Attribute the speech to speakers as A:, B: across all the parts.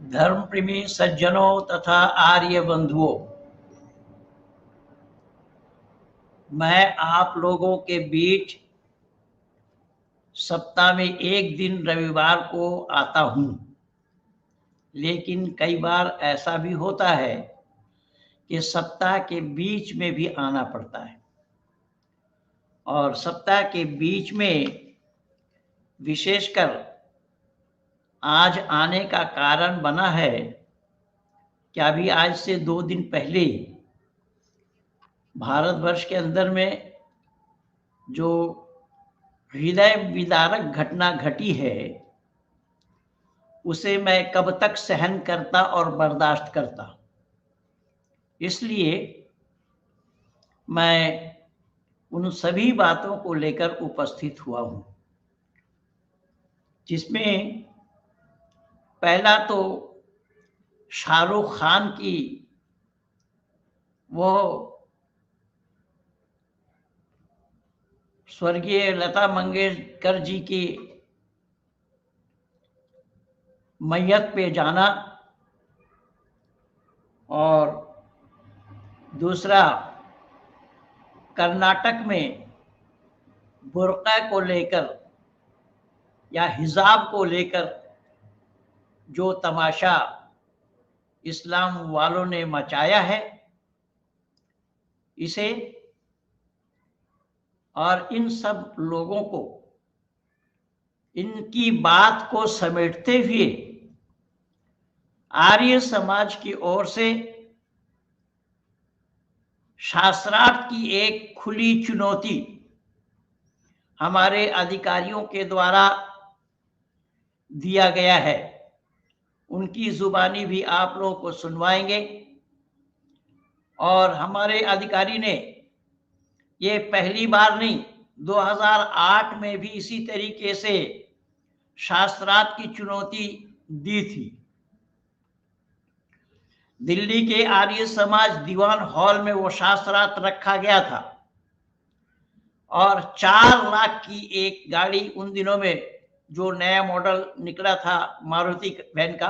A: धर्म प्रेमी सज्जनों तथा आर्य बंधुओं, मैं आप लोगों के बीच सप्ताह में एक दिन रविवार को आता हूं, लेकिन कई बार ऐसा भी होता है कि सप्ताह के बीच में भी आना पड़ता है। और सप्ताह के बीच में विशेषकर आज आने का कारण बना है कि अभी आज से 2 दिन पहले भारतवर्ष के अंदर में जो हृदय विदारक घटना घटी है, उसे मैं कब तक सहन करता और बर्दाश्त करता। इसलिए मैं उन सभी बातों को लेकर उपस्थित हुआ हूं, जिसमें पहला तो शाहरुख खान की वो स्वर्गीय लता मंगेशकर जी की मैयत पे जाना, और दूसरा कर्नाटक में बुर्का को लेकर या हिजाब को लेकर जो तमाशा इस्लाम वालों ने मचाया है, इसे और इन सब लोगों को, इनकी बात को समेटते हुए आर्य समाज की ओर से शास्त्रार्थ की एक खुली चुनौती हमारे अधिकारियों के द्वारा दिया गया है। उनकी जुबानी भी आप लोगों को सुनवाएंगे। और हमारे अधिकारी ने ये पहली बार नहीं, 2008 में भी इसी तरीके से शास्त्रार्थ की चुनौती दी थी। दिल्ली के आर्य समाज दीवान हॉल में वो शास्त्रार्थ रखा गया था, और 4 लाख की एक गाड़ी, उन दिनों में जो नया मॉडल निकला था मारुति वैन का,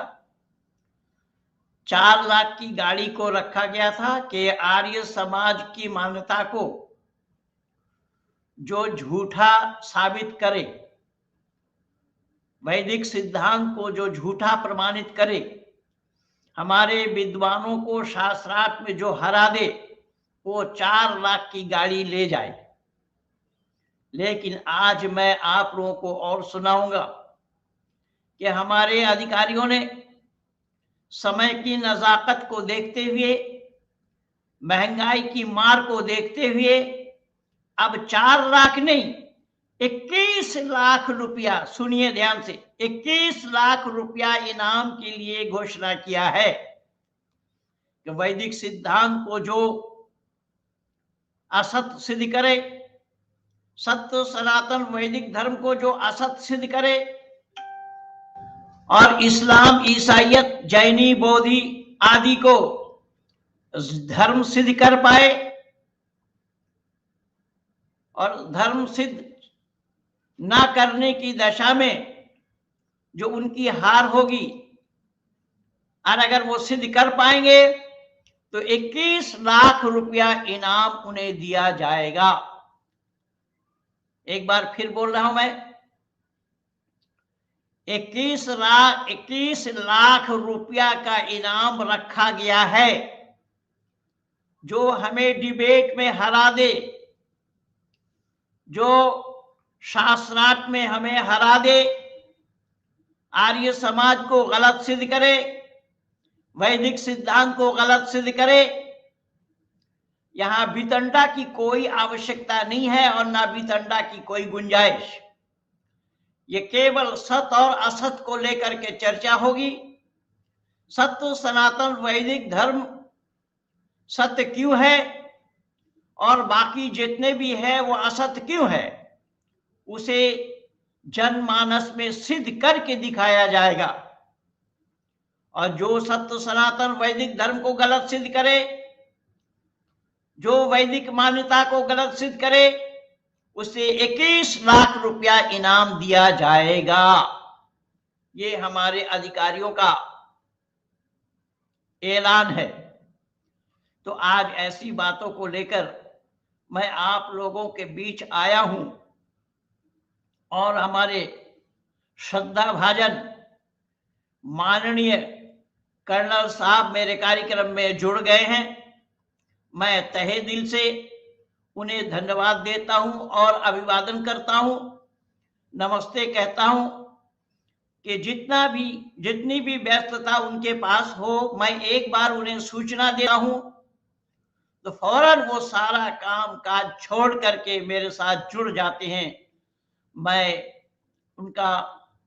A: 4 लाख की गाड़ी को रखा गया था कि आर्य समाज की मान्यता को जो झूठा साबित करे, वैदिक सिद्धांत को जो झूठा प्रमाणित करे, हमारे विद्वानों को शास्त्रार्थ में जो हरा दे, वो 4 लाख की गाड़ी ले जाए। लेकिन आज मैं आप लोगों को और सुनाऊंगा कि हमारे अधिकारियों ने समय की नजाकत को देखते हुए, महंगाई की मार को देखते हुए अब 4 लाख नहीं, 21 लाख रुपया, सुनिए ध्यान से, 21 लाख रुपया इनाम के लिए घोषणा किया है कि वैदिक सिद्धांत को जो असत्य सिद्ध करे, सत्य सनातन वैदिक धर्म को जो असत्य सिद्ध करे, और इस्लाम, ईसाइयत, जैनी, बौद्धि आदि को धर्म सिद्ध कर पाए, और धर्म सिद्ध ना करने की दशा में जो उनकी हार होगी, और अगर वो सिद्ध कर पाएंगे तो 21 लाख रुपया इनाम उन्हें दिया जाएगा। एक बार फिर बोल रहा हूं मैं, 21 लाख रुपया का इनाम रखा गया है। जो हमें डिबेट में हरा दे, जो शास्त्रार्थ में हमें हरा दे, आर्य समाज को गलत सिद्ध करे, वैदिक सिद्धांत को गलत सिद्ध करे, यहां वितंडा की कोई आवश्यकता नहीं है और ना वितंडा की कोई गुंजाइश। ये केवल सत्य और असत्य को लेकर के चर्चा होगी। सत्य सनातन वैदिक धर्म सत्य क्यों है और बाकी जितने भी है वो असत्य क्यों है, उसे जनमानस में सिद्ध करके दिखाया जाएगा। और जो सत्य सनातन वैदिक धर्म को गलत सिद्ध करे, जो वैदिक मान्यता को गलत सिद्ध करे, उसे 21 लाख रुपया इनाम दिया जाएगा। ये हमारे अधिकारियों का ऐलान है। तो आज ऐसी बातों को लेकर मैं आप लोगों के बीच आया हूं और हमारे श्रद्धा भाजन माननीय कर्नल साहब मेरे कार्यक्रम में जुड़ गए हैं। मैं तहे दिल से उन्हें धन्यवाद देता हूं और अभिवादन करता हूं, नमस्ते कहता हूं कि जितनी भी व्यस्तता उनके पास हो, मैं एक बार उन्हें सूचना देता हूं तो फौरन वो सारा काम काज छोड़ करके मेरे साथ जुड़ जाते हैं। मैं उनका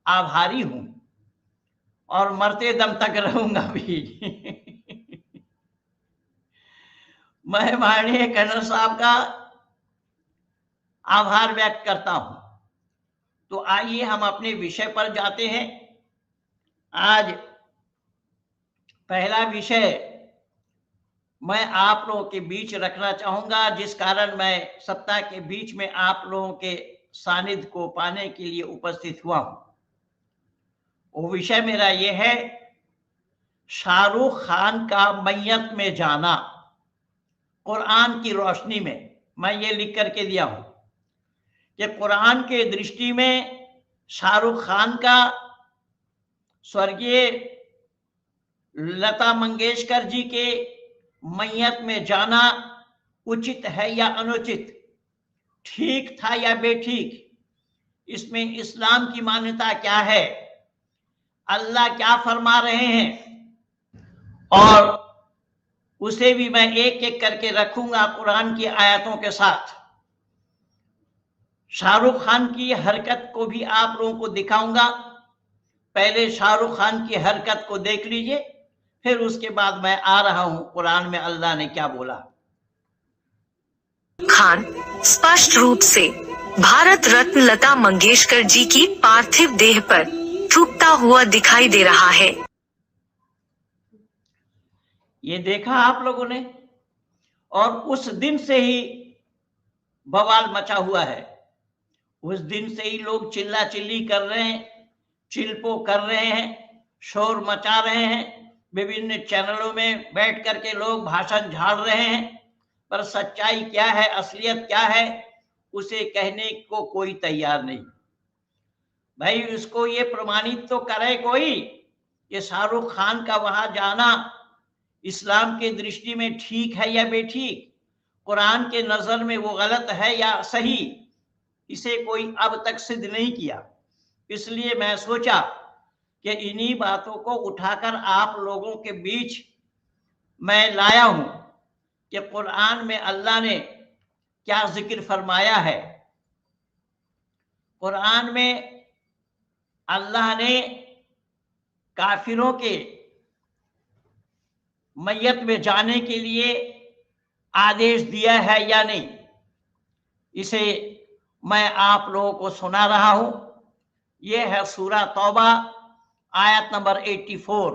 A: आभारी हूं और मरते दम तक रहूंगा भी। मैं माननीय कर्नल साहब का आभार व्यक्त करता हूं। तो आइए हम अपने विषय पर जाते हैं। आज पहला विषय मैं आप लोगों के बीच रखना चाहूंगा, जिस कारण मैं सप्ताह के बीच में आप लोगों के सानिध्य को पाने के लिए उपस्थित हुआ हूं। वो विषय मेरा ये है, शाहरुख खान का मैयत में जाना कुरान की रोशनी में। मैं ये लिख करके दिया हूं कि कुरान के दृष्टि में शाहरुख खान का स्वर्गीय लता मंगेशकर जी के मैयत में जाना उचित है या अनुचित, ठीक था या बेठीक, इसमें इस्लाम की मान्यता क्या है, अल्लाह क्या फरमा रहे हैं, और उसे भी मैं एक एक करके रखूंगा कुरान की आयतों के साथ। शाहरुख खान की हरकत को भी आप लोगों को दिखाऊंगा। पहले शाहरुख खान की हरकत को देख लीजिए, फिर उसके बाद मैं आ रहा हूं कुरान में अल्लाह ने क्या बोला।
B: खान स्पष्ट रूप से भारत रत्न लता मंगेशकर जी की पार्थिव देह पर थूकता हुआ दिखाई दे रहा है।
A: ये देखा आप लोगों ने, और उस दिन से ही बवाल मचा हुआ है। उस दिन से ही लोग चिल्ला चिल्ली कर रहे हैं, चिल्पो कर रहे हैं, शोर मचा रहे हैं, विभिन्न चैनलों में बैठ करके लोग भाषण झाड़ रहे हैं, पर सच्चाई क्या है, असलियत क्या है, उसे कहने को कोई तैयार नहीं। भाई उसको ये प्रमाणित तो करे कोई कि शाहरुख खान का वहां जाना इस्लाम के दृष्टि में ठीक है या बेठीक, कुरान के नजर में वो गलत है या सही, इसे कोई अब तक सिद्ध नहीं किया। इसलिए मैं सोचा कि इन्हीं बातों को उठाकर आप लोगों के बीच मैं लाया हूं कि कुरान में अल्लाह ने क्या जिक्र फरमाया है। कुरान में अल्लाह ने काफिरों के मैयत में जाने के लिए आदेश दिया है या नहीं, इसे मैं आप लोगों को सुना रहा हूं। यह है सूरा तौबा आयत नंबर 84।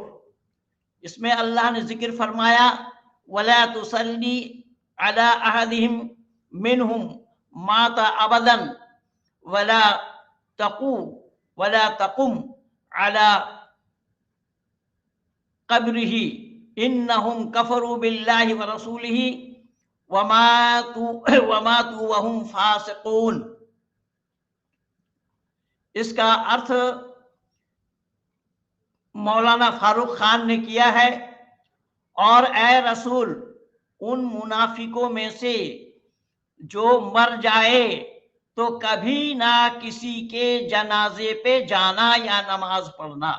A: इसमें अल्लाह ने जिक्र फरमाया, वला तुसल्ली अला अहदिहिम मिनहुम माता अबदन वला तकुम अला कब्रिही इन्नहुम कफरू बिल्लाहि व रसूलिही वमातू वहुम फासिकून। इसका अर्थ मौलाना फारूक खान ने किया है, और ए रसूल उन मुनाफिकों में से जो मर जाए तो कभी ना किसी के जनाजे पे जाना या नमाज पढ़ना।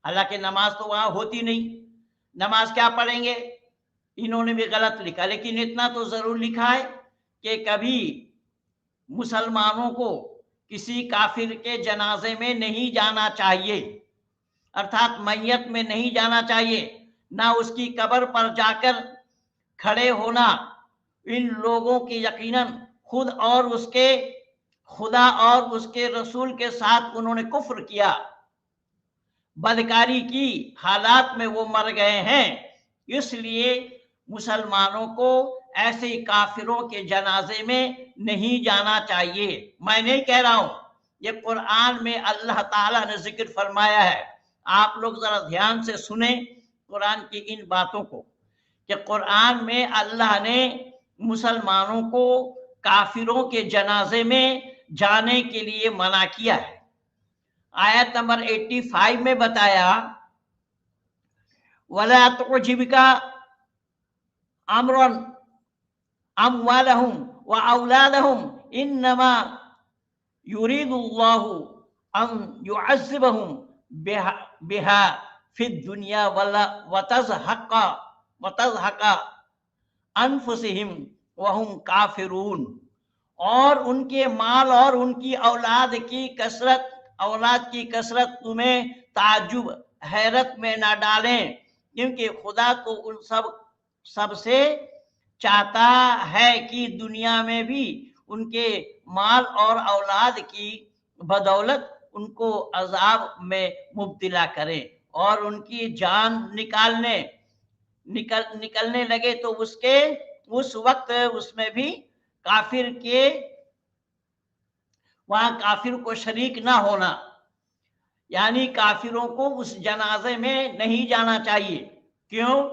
A: हालांकि नमाज तो वहां होती नहीं, नमाज क्या पढ़ेंगे, इन्होंने भी गलत लिखा, लेकिन इतना तो जरूर लिखा है कि कभी मुसलमानों को किसी काफिर के जनाजे में नहीं जाना चाहिए, अर्थात मैयत में नहीं जाना चाहिए, ना उसकी कब्र पर जाकर खड़े होना। इन लोगों की यकीनन खुद और उसके खुदा और उसके रसूल के साथ उन्होंने कुफ्र किया, बदकारी की, हालात में वो मर गए हैं। इसलिए मुसलमानों को ऐसे काफिरों के जनाजे में नहीं जाना चाहिए। मैं नहीं कह रहा हूं, ये कुरान में अल्लाह ताला ने जिक्र फरमाया है। आप लोग जरा ध्यान से सुने, कुरान की इन बातों को कि कुरान में अल्लाह ने मुसलमानों को काफिरों के जनाजे में जाने के लिए मना किया है। आयत नंबर 85 में बताया, वला तुजिबका अमरन अमवालहुम व औलादहुम इन्नमा युरीदुल्लाहु अन युअज़्ज़िबहुम बिहा फिद दुनिया व तज़हक़ा अनफुसिहिम व हुम काफिरून। और उनके माल और उनकी औलाद की कसरत तुम्हें ताज्जुब हैरत में ना डालें, क्योंकि खुदा तो उन सबसे चाहता है कि दुनिया में भी उनके माल और औलाद की बदौलत उनको अजाब में मुब्तला करे और उनकी जान निकलने लगे तो उस वक्त उसमें भी वहां काफिर को शरीक ना होना, यानी काफिरों को उस जनाजे में नहीं जाना चाहिए। क्यों?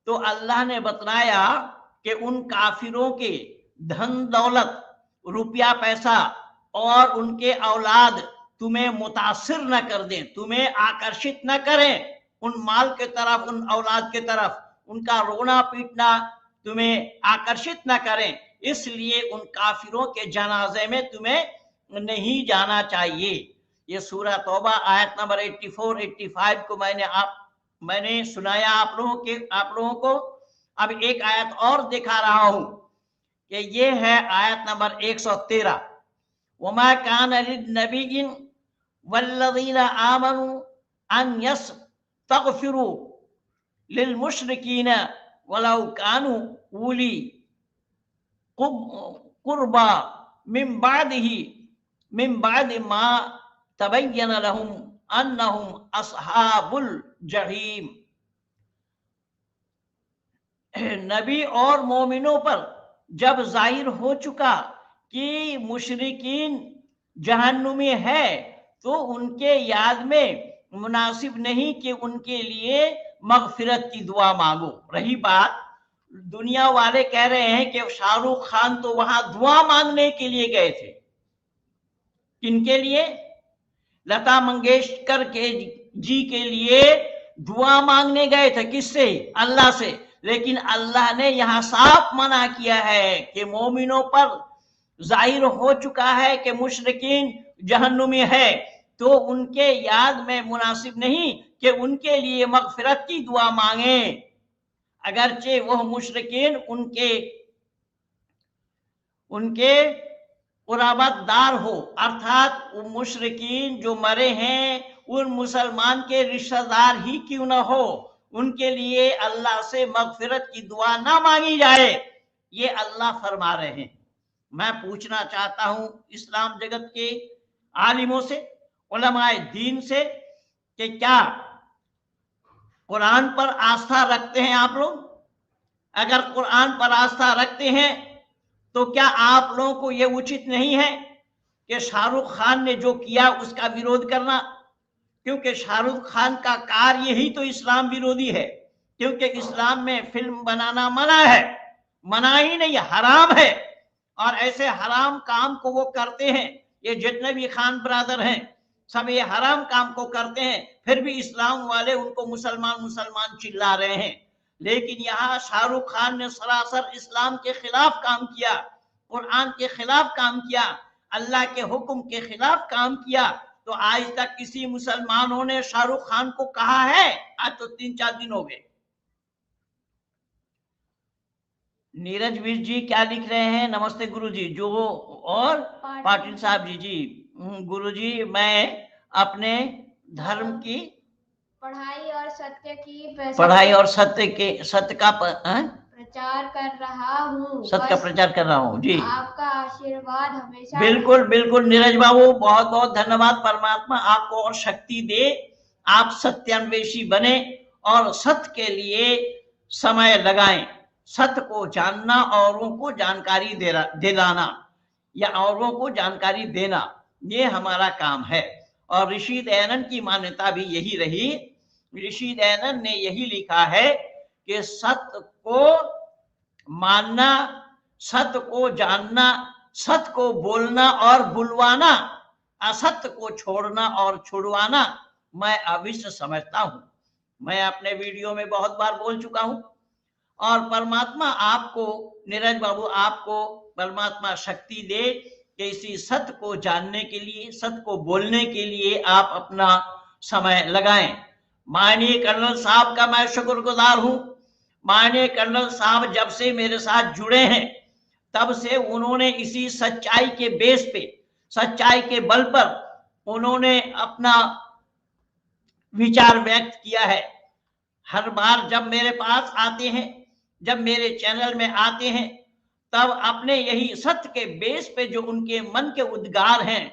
A: तो अल्लाह ने बतलाया कि उन काफिरों के धन दौलत, रुपया पैसा और उनके औलाद तुम्हें मुतासिर न कर दें, तुम्हें आकर्षित न करें उन माल के तरफ, उन औलाद के तरफ, उनका रोना पीटना तुम्हें आकर्षित न करें, इसलिए उन काफिरों के जनाजे में तुम्हें नहीं जाना चाहिए। ये सूरह तौबा आयत नंबर 84-85 को मैंने सुनाया आप लोगों को। अब एक आयत और दिखा रहा हूं कि ये है आयत नंबर 113, वमा कान लिन्नबिय्यिन वल्लज़ीना आमनू अन यस्तगफिरू लिलमुश्रिकीन वलौ कानू उली कुर्बा मिन बाद मा तबय्यन लहुम अन्नहुम अस्हाबुल जहीम। नबी और मोमिनों पर जब जाहिर हो चुका कि मुशरिकीन जहन्नुमी है, तो उनके याद में मुनासिब नहीं कि उनके लिए मगफिरत की दुआ मांगो। रही बात, दुनिया वाले कह रहे हैं कि शाहरुख खान तो वहां दुआ मांगने के लिए गए थे। किनके लिए? लता मंगेशकर जी के लिए दुआ मांगने गए थे। किससे? अल्लाह से। लेकिन अल्लाह ने यहां साफ मना किया है कि मोमिनों पर जाहिर हो चुका है कि मुशरिकीन जहन्नुमी है, तो उनके याद में मुनासिब नहीं कि उनके लिए मगफिरत की दुआ मांगे, अगरचे वह मुशरिकीन उनके कुराबतदार हो, अर्थात वो मुशरिकीन जो मरे हैं उन मुसलमान के रिश्तेदार ही क्यों न हो, उनके लिए अल्लाह से मगफिरत की दुआ ना मांगी जाए, ये अल्लाह फरमा रहे हैं। मैं पूछना चाहता हूं इस्लाम जगत के आलिमों से, उलमाए दीन से, कि क्या कुरान पर आस्था रखते हैं आप लोग? अगर कुरान पर आस्था रखते हैं तो क्या आप लोगों को यह उचित नहीं है कि शाहरुख खान ने जो किया उसका विरोध करना? क्योंकि शाहरुख खान का कार्य ही तो इस्लाम विरोधी है, क्योंकि इस्लाम में फिल्म बनाना मना है, मना ही नहीं, हराम है। और ऐसे हराम काम को वो करते हैं, ये जितने भी खान ब्रादर हैं सब ये हराम काम को करते हैं, फिर भी इस्लाम वाले उनको मुसलमान मुसलमान चिल्ला रहे हैं। लेकिन यहाँ शाहरुख खान ने सरासर इस्लाम के खिलाफ काम किया, कुरान के खिलाफ काम किया, अल्लाह के हुक्म के खिलाफ काम किया। तो आज तक किसी मुसलमानों ने शाहरुख खान को कहा है? आज तो 3-4 दिन हो गए। नीरज वीर जी क्या लिख रहे हैं? नमस्ते गुरुजी। जो और पाटिल साहब जी गुरुजी, मैं अपने धर्म की
C: पढ़ाई और सत्य
A: का
C: प्रचार कर रहा हूँ।
A: सत्य का प्रचार कर रहा हूँ जी।
C: आपका आशीर्वाद हमेशा।
A: बिल्कुल बिल्कुल नीरज बाबू, बहुत बहुत धन्यवाद। परमात्मा आपको और शक्ति दे, आप सत्यान्वेषी बने और सत्य के लिए समय लगाएं। सत्य को जानना, औरों को जानकारी दिलाना या औरों को जानकारी देना, ये हमारा काम है। और ऋषि दयानंद की मान्यता भी यही रही ऋषि दयानंद ने यही लिखा है कि सत्य को मानना, सत्य को जानना, सत्य को बोलना और बुलवाना, असत्य को छोड़ना और छुड़वाना मैं अवश्य समझता हूं। मैं अपने वीडियो में बहुत बार बोल चुका हूं। और परमात्मा आपको, नीरज बाबू, आपको परमात्मा शक्ति दे कि इसी सत्य को जानने के लिए, सत्य को बोलने के लिए आप अपना समय लगाएं। माननीय कर्नल साहब का मैं शुक्रगुजार हूं। माननीय कर्नल साहब जब से मेरे साथ जुड़े हैं तब से उन्होंने इसी सच्चाई के बेस पे, सच्चाई के बल पर उन्होंने अपना विचार व्यक्त किया है। हर बार जब मेरे पास आते हैं, जब मेरे चैनल में आते हैं, तब अपने यही सत्य के बेस पे जो उनके मन के उद्गार हैं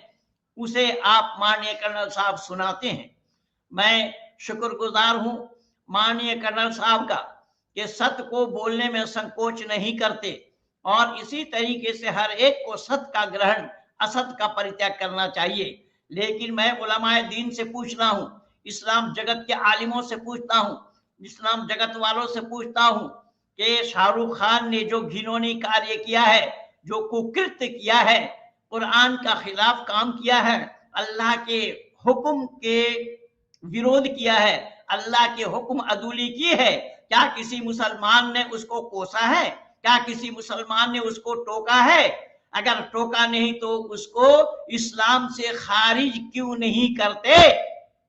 A: उसे आप माननीय कर्नल साहब सुनाते हैं। मैं शुक्रगुजार हूं माननीय कर्नल साहब का कि सत्य को बोलने में संकोच नहीं करते और इसी तरीके से हर एक को सत्य का ग्रहण, असत्य का परित्याग करना चाहिए। लेकिन मैं उलमाए दीन से पूछ रहा हूं, इस्लाम जगत के आलिमों से पूछता हूं, इस्लाम जगत वालों से पूछता हूं कि शाहरुख खान ने जो घिनौनी कार्य किया है, जो कुकृत्य किया है, कुरान का खिलाफ काम किया है, अल्लाह के हुक्म के विरोध किया है, अल्लाह के हुक्म अदूली की है, क्या किसी मुसलमान ने उसको कोसा है? क्या किसी मुसलमान ने उसको टोका है? अगर टोका नहीं तो उसको इस्लाम से खारिज क्यों नहीं करते?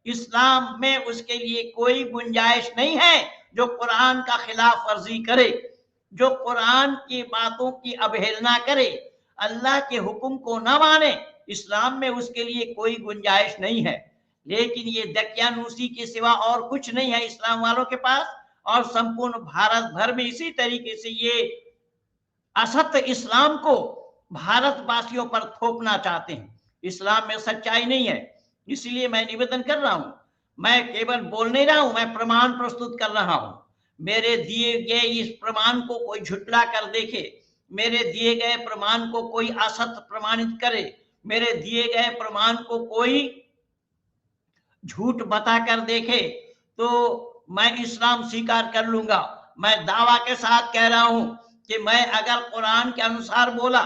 A: इस्लाम में उसके लिए कोई गुंजाइश नहीं है जो कुरान का खिलाफ वर्जी करे, जो कुरान की बातों की अवहेलना करे, अल्लाह के हुक्म को ना माने। इस्लाम में उसके लिए कोई गुंजाइश नहीं है। लेकिन ये दकियानूसी के सिवा और कुछ नहीं है इस्लाम वालों के पास। और संपूर्ण भारत भर में इसी तरीके से ये असत्य इस्लाम को भारतवासियों पर थोपना चाहते हैं। इस्लाम में सच्चाई नहीं है। इसलिए मैं निवेदन कर रहा हूं, मैं केवल बोल नहीं रहा हूं, मैं प्रमाण प्रस्तुत कर रहा हूं। मेरे दिए गए इस प्रमाण को कोई झुटला कर देखे, मेरे दिए गए प्रमाण को कोई असत्य प्रमाणित करे, मेरे दिए गए प्रमाण को कोई झूठ बता कर देखे, तो मैं इस्लाम स्वीकार कर लूंगा। मैं दावा के साथ कह रहा हूं कि मैं अगर कुरान के अनुसार बोला,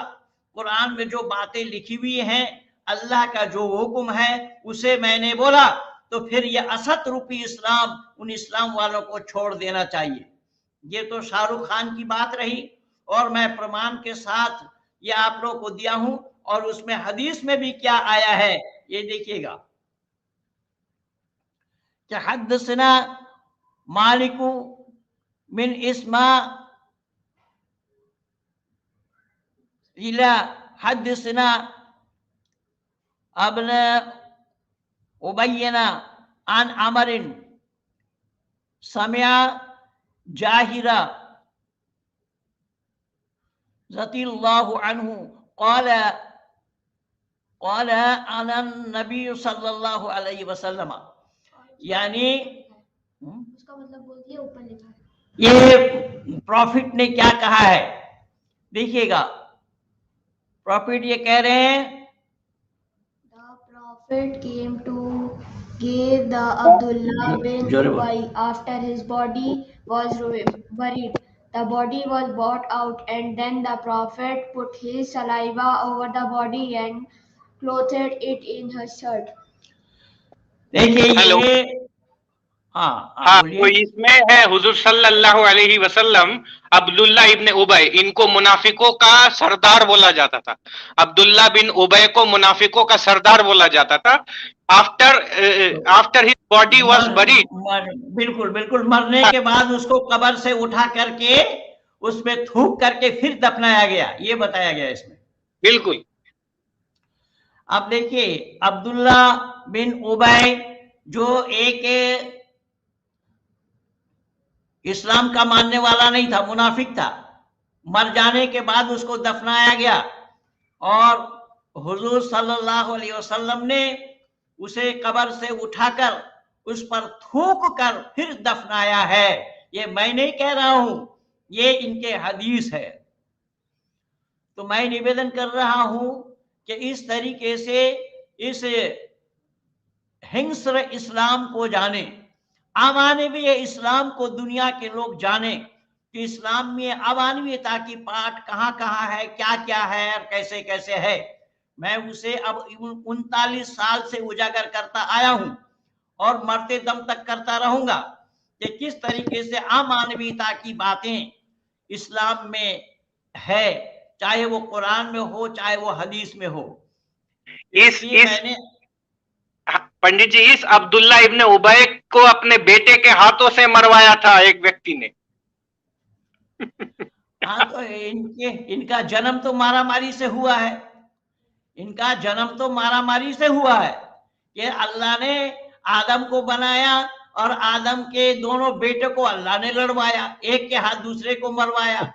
A: कुरान में जो बातें लिखी हुई हैं, अल्लाह का जो हुक्म है उसे मैंने बोला, तो फिर ये असत रूपी इस्लाम उन इस्लाम वालों को छोड़ देना चाहिए। ये तो शाहरुख खान की बात रही और मैं प्रमाण के साथ ये आप लोगों को दिया हूं। और उसमें हदीस में भी क्या आया है ये देखिएगा कि हदसना मालिकु मिन इस्मा इला हदसना अबन उबैना अन अमरिन समिया जाहिरा रज़ियल्लाहु अन्हु क़ाल अना नबी सल्लल्लाहु अलैहि वसल्लम। यानी
C: उसका मतलब बोल दिया, ऊपर लिखा है।
A: ये प्रॉफिट ने क्या कहा है देखिएगा। प्रॉफिट ये कह रहे हैं,
C: The prophet came to give the Abdullah bin Ubay after his body was buried. The body was brought out, and then the prophet put his saliva over the body and clothed it in his shirt.
A: देखिए
D: hello.
A: ये हाँ
D: हाँ, तो
A: बोलिए।
D: इसमें है हुजूर सल्लल्लाहु अलैहि वसल्लम अब्दुल्ला इब्न उबय, इनको मुनाफिकों का सरदार बोला जाता था। अब्दुल्ला बिन उबय को मुनाफिकों का सरदार बोला जाता था। After his body was buried,
A: बिल्कुल बिल्कुल, मरने के बाद उसको कब्र से उठा करके उसमें थूक करके फिर दफनाया गया, ये बताया गया इसमें।
D: बिल्कुल।
A: अब देखिए अब्दुल्ला बिन उबय जो एक इस्लाम का मानने वाला नहीं था, मुनाफिक था, मर जाने के बाद उसको दफनाया गया और हुजूर सल्लल्लाहु अलैहि वसल्लम ने उसे कब्र से उठाकर उस पर थूक कर फिर दफनाया है। ये मैं नहीं कह रहा हूं, ये इनके हदीस है। तो मैं निवेदन कर रहा हूं कि इस तरीके से इस हिंस्र इस्लाम को जाने, अमानवीय इस्लाम को दुनिया के लोग जाने कि इस्लाम में अमानवीयता की पाठ कहाँ कहाँ है, क्या क्या है और कैसे कैसे है। मैं उसे अब 39 साल से उजागर करता आया हूं और मरते दम तक करता रहूंगा कि किस तरीके से अमानवीयता की बातें इस्लाम में है, चाहे वो कुरान में हो चाहे वो हदीस में हो। मैंने
D: पंडित जी, इस अब्दुल्ला इब्ने उबय को अपने बेटे के हाथों से मरवाया था एक व्यक्ति ने।
A: हाँ, तो इनका जन्म तो मारामारी से हुआ है। इनका जन्म तो मारामारी से हुआ है कि अल्लाह ने आदम को बनाया और आदम के दोनों बेटे को अल्लाह ने लड़वाया, एक के हाथ दूसरे को मरवाया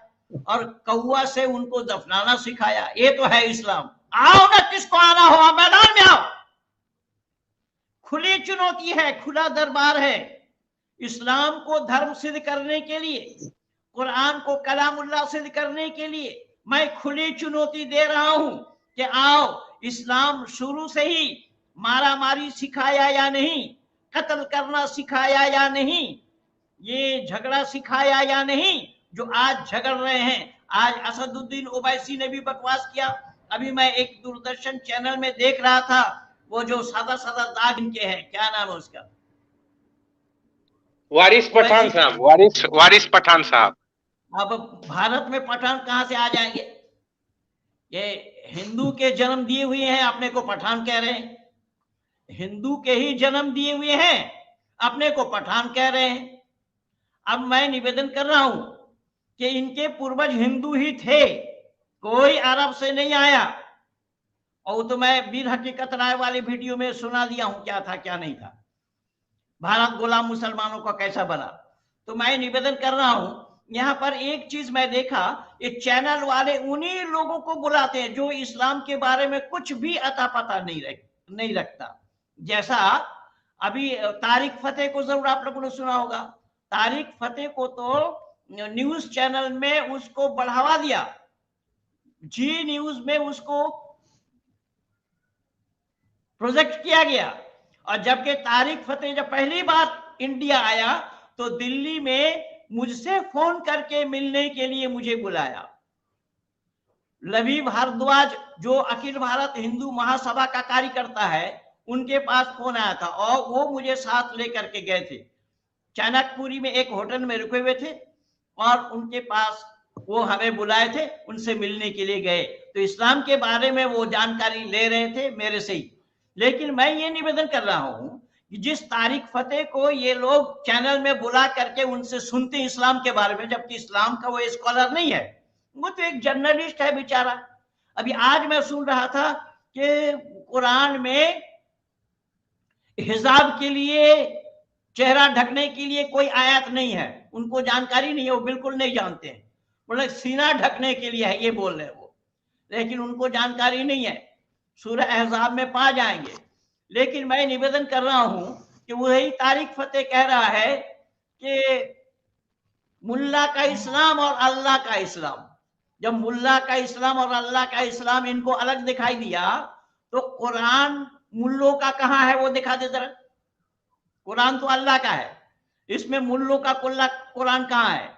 A: और कौवा से उनको दफनाना सिखाया। ये तो है इस्लाम। आओ ना, किसको आना हो मैदान में आओ। खुली चुनौती है, खुला दरबार है। इस्लाम को धर्म सिद्ध करने के लिए, कुरान को कलामुल्लाह सिद्ध करने के लिए मैं खुली चुनौती दे रहा हूं कि आओ। इस्लाम शुरू से ही मारामारी सिखाया या नहीं, कत्ल करना सिखाया या नहीं, ये झगड़ा सिखाया या नहीं जो आज झगड़ रहे हैं। आज असदुद्दीन ओवैसी ने भी बकवास किया। अभी मैं एक दूरदर्शन चैनल में देख रहा था, वो जो सादा सादा दाग इनके हैं, क्या नाम है उसका,
D: वारिस पठान साहब। वारिस पठान साहब।
A: अब भारत में पठान कहां से आ जाएंगे? ये हिंदू के जन्म दिए हुए हैं, अपने को पठान कह रहे हैं। हिंदू के ही जन्म दिए हुए हैं, अपने को पठान कह रहे हैं। अब मैं निवेदन कर रहा हूं कि इनके पूर्वज हिंदू ही थे, कोई अरब से नहीं आया। और तो मैं बीर हकीकत राय वाले वीडियो में सुना दिया हूं क्या था क्या नहीं था, भारत गुलाम मुसलमानों का कैसा बना। तो मैं निवेदन कर रहा हूं, यहां पर एक चीज मैं देखा, ये चैनल वाले उन्हीं लोगों को बुलाते हैं जो इस्लाम के बारे में कुछ भी अता पता नहीं रखता। जैसा अभी तारिक फतेह को जरूर आप लोगों ने सुना होगा। तारिक फतेह को तो न्यूज चैनल में उसको बढ़ावा दिया, जी न्यूज में उसको प्रोजेक्ट किया गया। और जबकि तारिक फतेह जब पहली बार इंडिया आया तो दिल्ली में मुझसे फोन करके मिलने के लिए मुझे बुलाया। लबीब भारद्वाज जो अखिल भारत हिंदू महासभा का कार्यकर्ता है, उनके पास फोन आया था और वो मुझे साथ लेकर के गए थे। चाणक्यपुरी में एक होटल में रुके हुए थे और उनके पास वो हमें बुलाए थे, उनसे मिलने के लिए गए। तो इस्लाम के बारे में वो जानकारी ले रहे थे मेरे से ही। लेकिन मैं ये निवेदन कर रहा हूं कि जिस तारिक फतेह को ये लोग चैनल में बुला करके उनसे सुनते इस्लाम के बारे में, जबकि इस्लाम का वो स्कॉलर नहीं है, वो तो एक जर्नलिस्ट है बेचारा। अभी आज मैं सुन रहा था कि कुरान में हिजाब के लिए, चेहरा ढकने के लिए कोई आयत नहीं है, उनको जानकारी नहीं है, वो बिल्कुल नहीं जानते हैं। बोले सीना ढकने के लिए है, ये बोल रहे वो, लेकिन उनको जानकारी नहीं है। सूरह अहज़ाब में पा जाएंगे। लेकिन मैं निवेदन कर रहा हूं कि वही तारिक फतेह कह रहा है कि मुल्ला का इस्लाम और अल्लाह का इस्लाम। जब मुल्ला का इस्लाम और अल्लाह का इस्लाम इनको अलग दिखाई दिया तो कुरान मुल्लों का कहां है वो दिखा दे जरा। कुरान तो अल्लाह का है, इसमें मुल्लों का कुरान कहां है?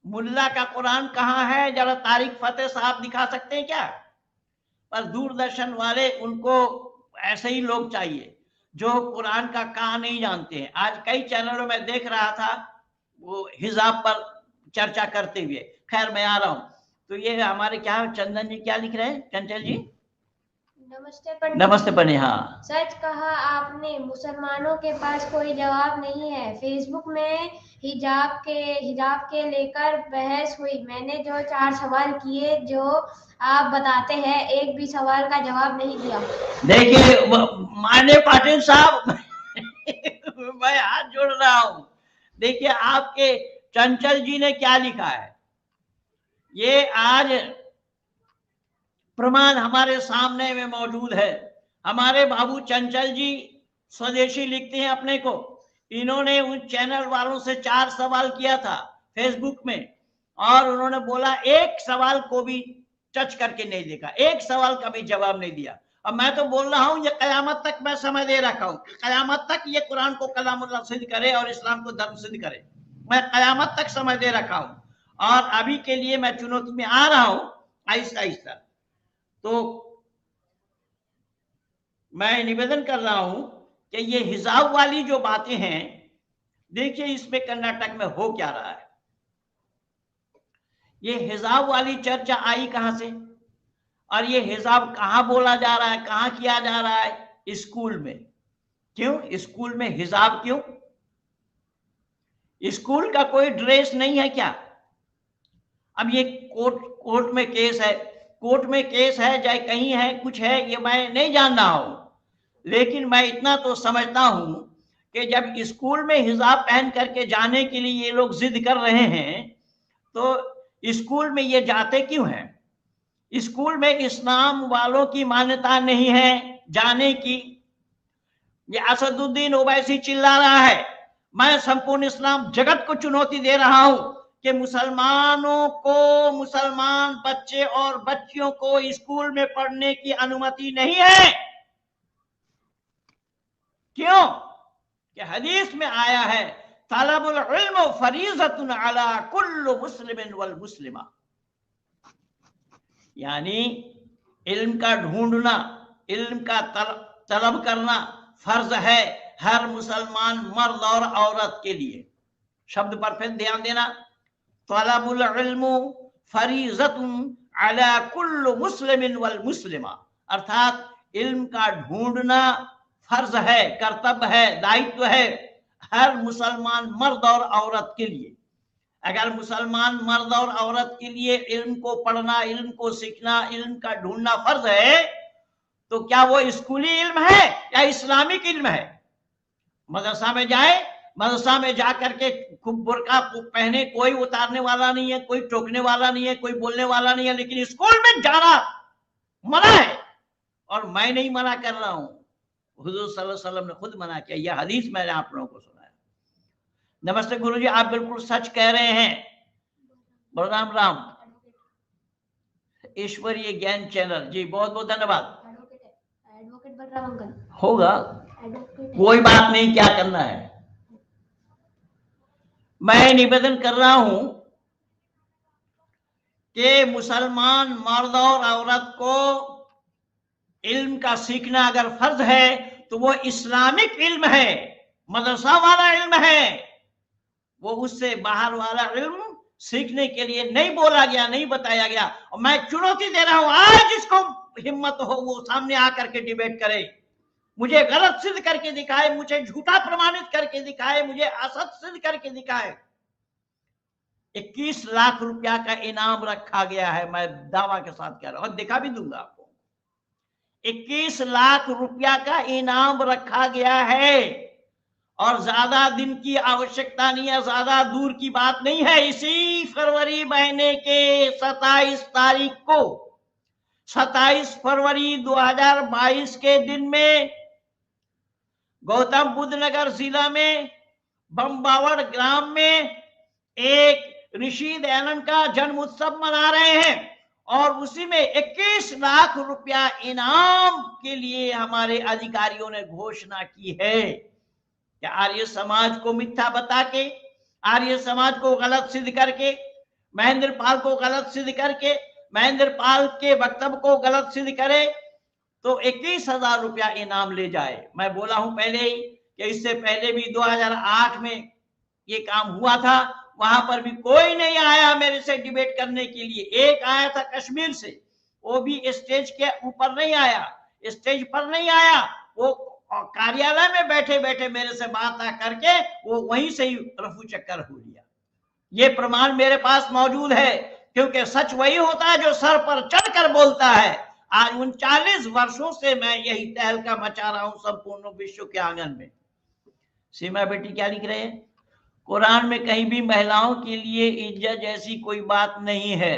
A: मुल्ला का कुरान कहां है? जरा तारिक फतेह साहब दिखा सकते हैं क्या? पर दूरदर्शन वाले, उनको ऐसे ही लोग चाहिए जो कुरान का कहां नहीं जानते हैं। आज कई चैनलों में देख रहा था वो हिजाब पर चर्चा करते हुए। खैर मैं आ रहा हूं। तो ये हमारे क्या चंदन जी क्या लिख रहे हैं? चंचल जी
C: नमस्ते पंडित।
A: नमस्ते पंडित। हाँ,
C: सच कहा आपने, मुसलमानों के पास कोई जवाब नहीं है। फेसबुक में हिजाब के लेकर बहस हुई। मैंने जो 4 सवाल किए जो आप बताते हैं, एक भी सवाल का जवाब नहीं दिया।
A: देखिए माननीय पाटिल साहब मैं हाथ जोड़ रहा हूं। देखिए आपके चंचल जी ने क्या लिखा है, ये आज प्रमाण हमारे सामने में मौजूद है। हमारे बाबू चंचल जी स्वदेशी लिखते हैं अपने को। इन्होंने उन चैनल वालों से 4 सवाल किया था फेसबुक में और उन्होंने बोला एक सवाल को भी टच करके नहीं देखा, एक सवाल का भी जवाब नहीं दिया। अब मैं तो बोल रहा हूं ये कयामत तक मैं समय दे रखा हूं, कयामत तक ये कुरान को कलामुल्लाह सिद्ध करे और इस्लाम को धर्म सिद्ध करे। मैं कयामत तक समय दे रखा हूं और अभी के लिए मैं चुनौती में आ रहा हूं आहिस्ता आहिस्ता। तो मैं निवेदन कर रहा हूं कि ये हिजाब वाली जो बातें हैं, देखिए इसमें कर्नाटक में हो क्या रहा है। ये हिजाब वाली चर्चा आई कहां से, और ये हिजाब कहां बोला जा रहा है, कहां किया जा रहा है? स्कूल में। क्यों स्कूल में हिजाब? क्यों? स्कूल का कोई ड्रेस नहीं है क्या? अब ये कोर्ट में केस है, कोर्ट में केस है, चाहे कहीं है, कुछ है, ये मैं नहीं जान रहा हूं, लेकिन मैं इतना तो समझता हूं कि जब स्कूल में हिजाब पहन करके जाने के लिए ये लोग जिद कर रहे हैं, तो स्कूल में ये जाते क्यों हैं? स्कूल में इस्लाम वालों की मान्यता नहीं है जाने की। ये असदुद्दीन ओवैसी चिल्ला रहा है, मैं संपूर्ण इस्लाम जगत को चुनौती दे रहा हूं कि मुसलमानों को, मुसलमान बच्चे और बच्चियों को स्कूल में पढ़ने की अनुमति नहीं है। क्यों? कि हदीस में आया है, तलबुल इल्म फरीज़तुन अला कुल्लि मुस्लिमिन वल मुस्लिमा, यानी इल्म का ढूंढना, इल्म का तलब करना फर्ज है हर मुसलमान मर्द और औरत के लिए। शब्द पर फिर ध्यान देना, तलबुल इल्म फरीज़तुन अला कुल्लि मुस्लिमिन वल मुस्लिमा, अर्थात इल्म का ढूंढना फर्ज है, कर्तव्य है, दायित्व है हर मुसलमान मर्द और औरत के लिए। अगर मुसलमान मर्द और औरत के लिए इल्म को पढ़ना, इल्म को सीखना, इल्म का ढूंढना फर्ज है, तो क्या वो स्कूली इल्म है या इस्लामिक इल्म है? मदरसा में जाए, मदरसा में जा करके खूब बुर्का पहने, कोई उतारने वाला नहीं है, कोई टोकने वाला नहीं है, कोई बोलने वाला नहीं है, लेकिन स्कूल में जाना मना है। और मैं नहीं मना कर रहा हूं, हुजूर सल्लल्लाहु अलैहि वसल्लम ने खुद मना किया। यह हदीस मैंने आप लोगों को सुनाया। नमस्ते गुरुजी, आप बिल्कुल सच कह रहे हैं। बलराम राम, ईश्वरीय ज्ञान चैनल जी, बहुत बहुत धन्यवाद।
C: एडवोकेट बलराम अंकल
A: होगा, कोई बात नहीं, क्या करना है। मैं निवेदन कर रहा हूं कि मुसलमान मर्द और औरत को इल्म का सीखना अगर फर्ज है तो वो इस्लामिक इल्म है, मदरसा वाला इल्म है। वो उससे बाहर वाला इल्म सीखने के लिए नहीं बोला गया, नहीं बताया गया। और मैं चुनौती दे रहा हूं, आज जिसको हिम्मत हो वो सामने आकर के डिबेट करे, मुझे गलत सिद्ध करके दिखाए, मुझे झूठा प्रमाणित करके दिखाए, मुझे असत सिद्ध करके दिखाए। 21 लाख रुपया का इनाम रखा गया है, मैं दावा के साथ कह रहा हूं और दिखा भी दूंगा आपको। 21 लाख रुपया का इनाम रखा गया है और ज्यादा दिन की आवश्यकता नहीं है, ज्यादा दूर की बात नहीं है। इसी फरवरी महीने के 27 तारीख को, 27 फरवरी 2022 के दिन में गौतम बुद्ध नगर जिला में बम्बावड़ ग्राम में एक ऋषि दयानंद का जन्म उत्सव मना रहे हैं और उसी में 21 लाख रुपया इनाम के लिए हमारे अधिकारियों ने घोषणा की है। क्या आर्य समाज को मिथ्या बता के, आर्य समाज को गलत सिद्ध करके, महेंद्र पाल को गलत सिद्ध करके, महेंद्र पाल के वक्तव्य को गलत सिद्ध करे तो 21,000 रुपया इनाम ले जाए। मैं बोला हूं पहले ही कि इससे पहले भी 2008 में ये काम हुआ था, वहां पर भी कोई नहीं आया मेरे से डिबेट करने के लिए। एक आया था कश्मीर से, वो भी स्टेज के ऊपर नहीं आया, स्टेज पर नहीं आया, वो कार्यालय में बैठे बैठे मेरे से बात करके वो वहीं से ही रफू चक्कर हो लिया। ये प्रमाण मेरे पास मौजूद है, क्योंकि सच वही होता है जो सर पर चढ़कर बोलता है। आज 39 वर्षों से मैं यही तहलका मचा रहा हूं संपूर्ण विश्व के आंगन में। सीमा बेटी क्या लिख रहे हैं? कुरान में कहीं भी महिलाओं के लिए इज्जत जैसी कोई बात नहीं है,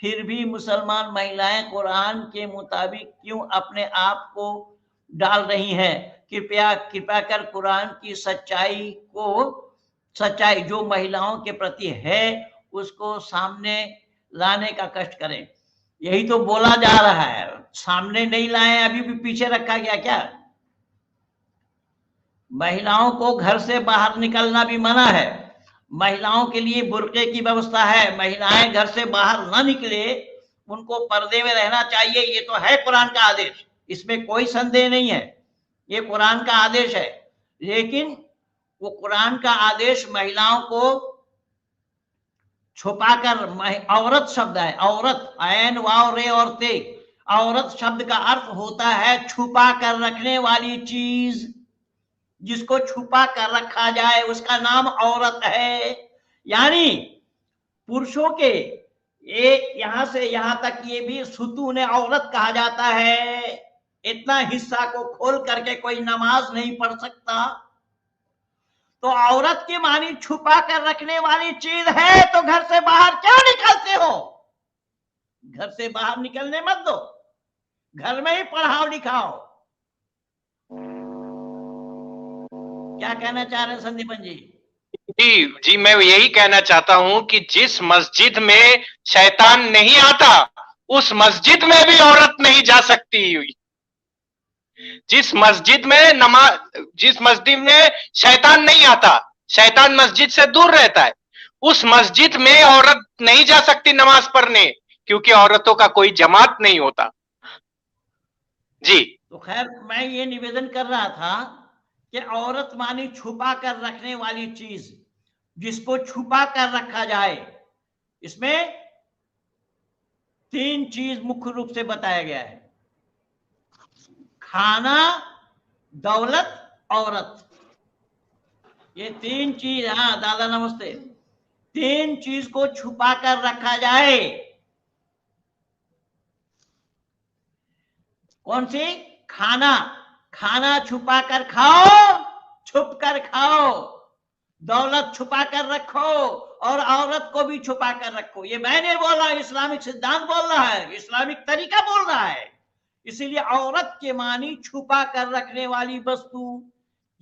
A: फिर भी मुसलमान महिलाएं कुरान के मुताबिक क्यों अपने आप को डाल रही हैं? कृपया कर कुरान की सच्चाई जो महिलाओं के प्रति है उसको सामने लाने का कष्ट करें। यही तो बोला जा रहा है, सामने नहीं लाए, अभी भी पीछे रखा गया क्या? महिलाओं को घर से बाहर निकलना भी मना है, महिलाओं के लिए बुर्के की व्यवस्था है, महिलाएं घर से बाहर ना निकले, उनको पर्दे में रहना चाहिए, ये तो है कुरान का आदेश, इसमें कोई संदेह नहीं है, ये कुरान का आदेश है। लेकिन वो कुरान का आदेश महिलाओं को छुपाकर, औरत शब्द है, औरत, ऐन वाव रे और ते, औरत शब्द का अर्थ होता है छुपा कर रखने वाली चीज, जिसको छुपा कर रखा जाए उसका नाम औरत है। यानी पुरुषों के यहां से यहां तक ये भी सुतून औरत कहा जाता है, इतना हिस्सा को खोल करके कोई नमाज नहीं पढ़ सकता। तो औरत की मानी छुपा कर रखने वाली चीज है, तो घर से बाहर क्यों निकलते हो? घर से बाहर निकलने मत दो, घर में ही पढ़ाओ लिखाओ। क्या कहना चाह रहे हैं संदीपन जी?
D: जी, मैं यही कहना चाहता हूं कि जिस मस्जिद में शैतान नहीं आता, उस मस्जिद में भी औरत नहीं जा सकती। जिस मस्जिद में शैतान नहीं आता, शैतान मस्जिद से दूर रहता है, उस मस्जिद में औरत नहीं जा सकती नमाज पढ़ने, क्योंकि औरतों का कोई जमात नहीं होता। जी,
A: तो खैर मैं ये निवेदन कर रहा था कि औरत मानी छुपा कर रखने वाली चीज, जिसको छुपा कर रखा जाए। इसमें 3 चीज मुख्य रूप से बताया गया है, खाना, दौलत, औरत, ये 3 चीज। हाँ दादा नमस्ते। 3 चीज को छुपा कर रखा जाए। कौन सी? खाना, खाना छुपा कर खाओ, छुप कर खाओ, दौलत छुपा कर रखो, और औरत को भी छुपा कर रखो। ये मैंने बोला, इस्लामिक सिद्धांत बोल रहा है, इस्लामिक तरीका बोल रहा है। इसीलिए औरत के मानी छुपा कर रखने वाली वस्तु,